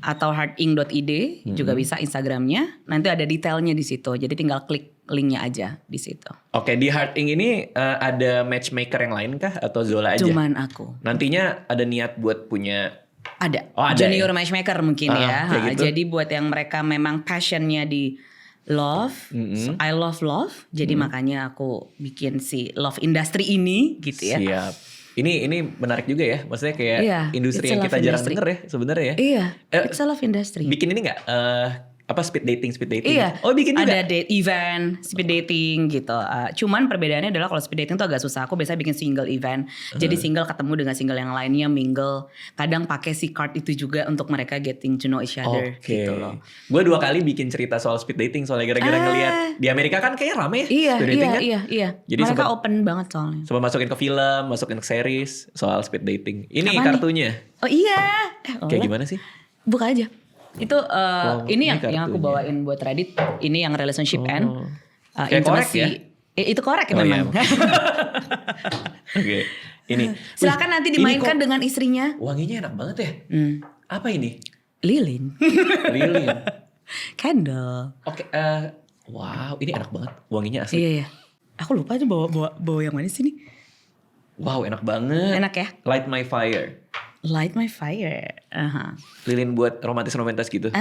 atau hearting.id juga bisa Instagramnya. Nanti ada detailnya di situ. Jadi tinggal klik linknya aja di situ. Di Hearting ini ada matchmaker yang lain kah atau Zola aja? Cuman aku. Nantinya ada niat buat punya. Ada. Ada junior ya? matchmaker mungkin ya. Gitu. Jadi buat yang mereka memang passionnya di love, so I love love. Jadi makanya aku bikin si love industry ini gitu ya. Siap. Ini menarik juga ya. Maksudnya kayak industri yang kita jarang denger ya sebenarnya ya. Iya. It's a love industry. Bikin ini nggak? Speed dating? Iya. Bikin juga? Ada date event, speed dating gitu. Cuman perbedaannya adalah kalau speed dating tuh agak susah. Aku biasanya bikin single event. Jadi single ketemu dengan single yang lainnya, mingle. Kadang pakai si card itu juga untuk mereka getting to know each other gitu loh. Gue 2 kali bikin cerita soal speed dating soalnya gara-gara ngeliat di Amerika kan kayaknya rame ya. Speed dating kan? Iya. Jadi mereka open banget soalnya. Coba masukin ke film, masukin ke series soal speed dating. Ini Apaan kartunya. Oh iya. Kayak gimana sih? Buka aja. Itu ini yang aku kartunya. bawain buat Reddit. Ini yang relationship and Kayak korek intimacy. ya? Itu korek ya Oh, memang. iya. Ini. Silakan nanti Ini dimainkan kok dengan istrinya. wanginya enak banget ya. Apa ini? Lilin. Lilin. Candle. Oke, wow, ini enak banget. Wanginya asli. Iya. Aku lupa tuh bawa yang mana sih nih. Wow, enak banget. Enak ya? Light my fire. Light my fire. Lilin buat romantis-romantis gitu.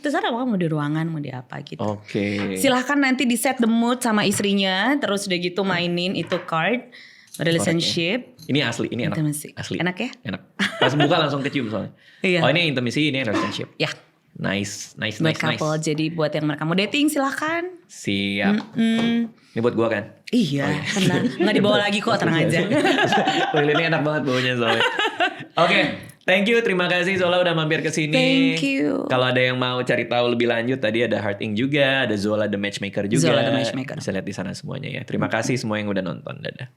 Terus ada mau di ruangan, mau di apa gitu. Oke. Silahkan nanti di set the mood sama istrinya. Terus udah gitu mainin itu card. Relationship. Ini asli, ini enak. Intimacy. Asli. Enak ya? Enak. Pas buka langsung kecium soalnya. Iya. Oh ini intimacy, ini relationship. Ya. Nice. Buat couple. Jadi buat yang mereka mau dating silahkan. Siap. Ini buat gua kan? Iya, tenang. Nggak dibawa lagi kok, tenang aja. Lilinnya enak banget baunya soalnya. Oke, thank you. Terima kasih Zola udah mampir ke sini. Thank you. Kalau ada yang mau cari tahu lebih lanjut, tadi ada Heart Inc juga, ada Zola the Matchmaker juga. Zola the Matchmaker. Bisa lihat di sana semuanya ya. Terima kasih semua yang udah nonton. Dadah.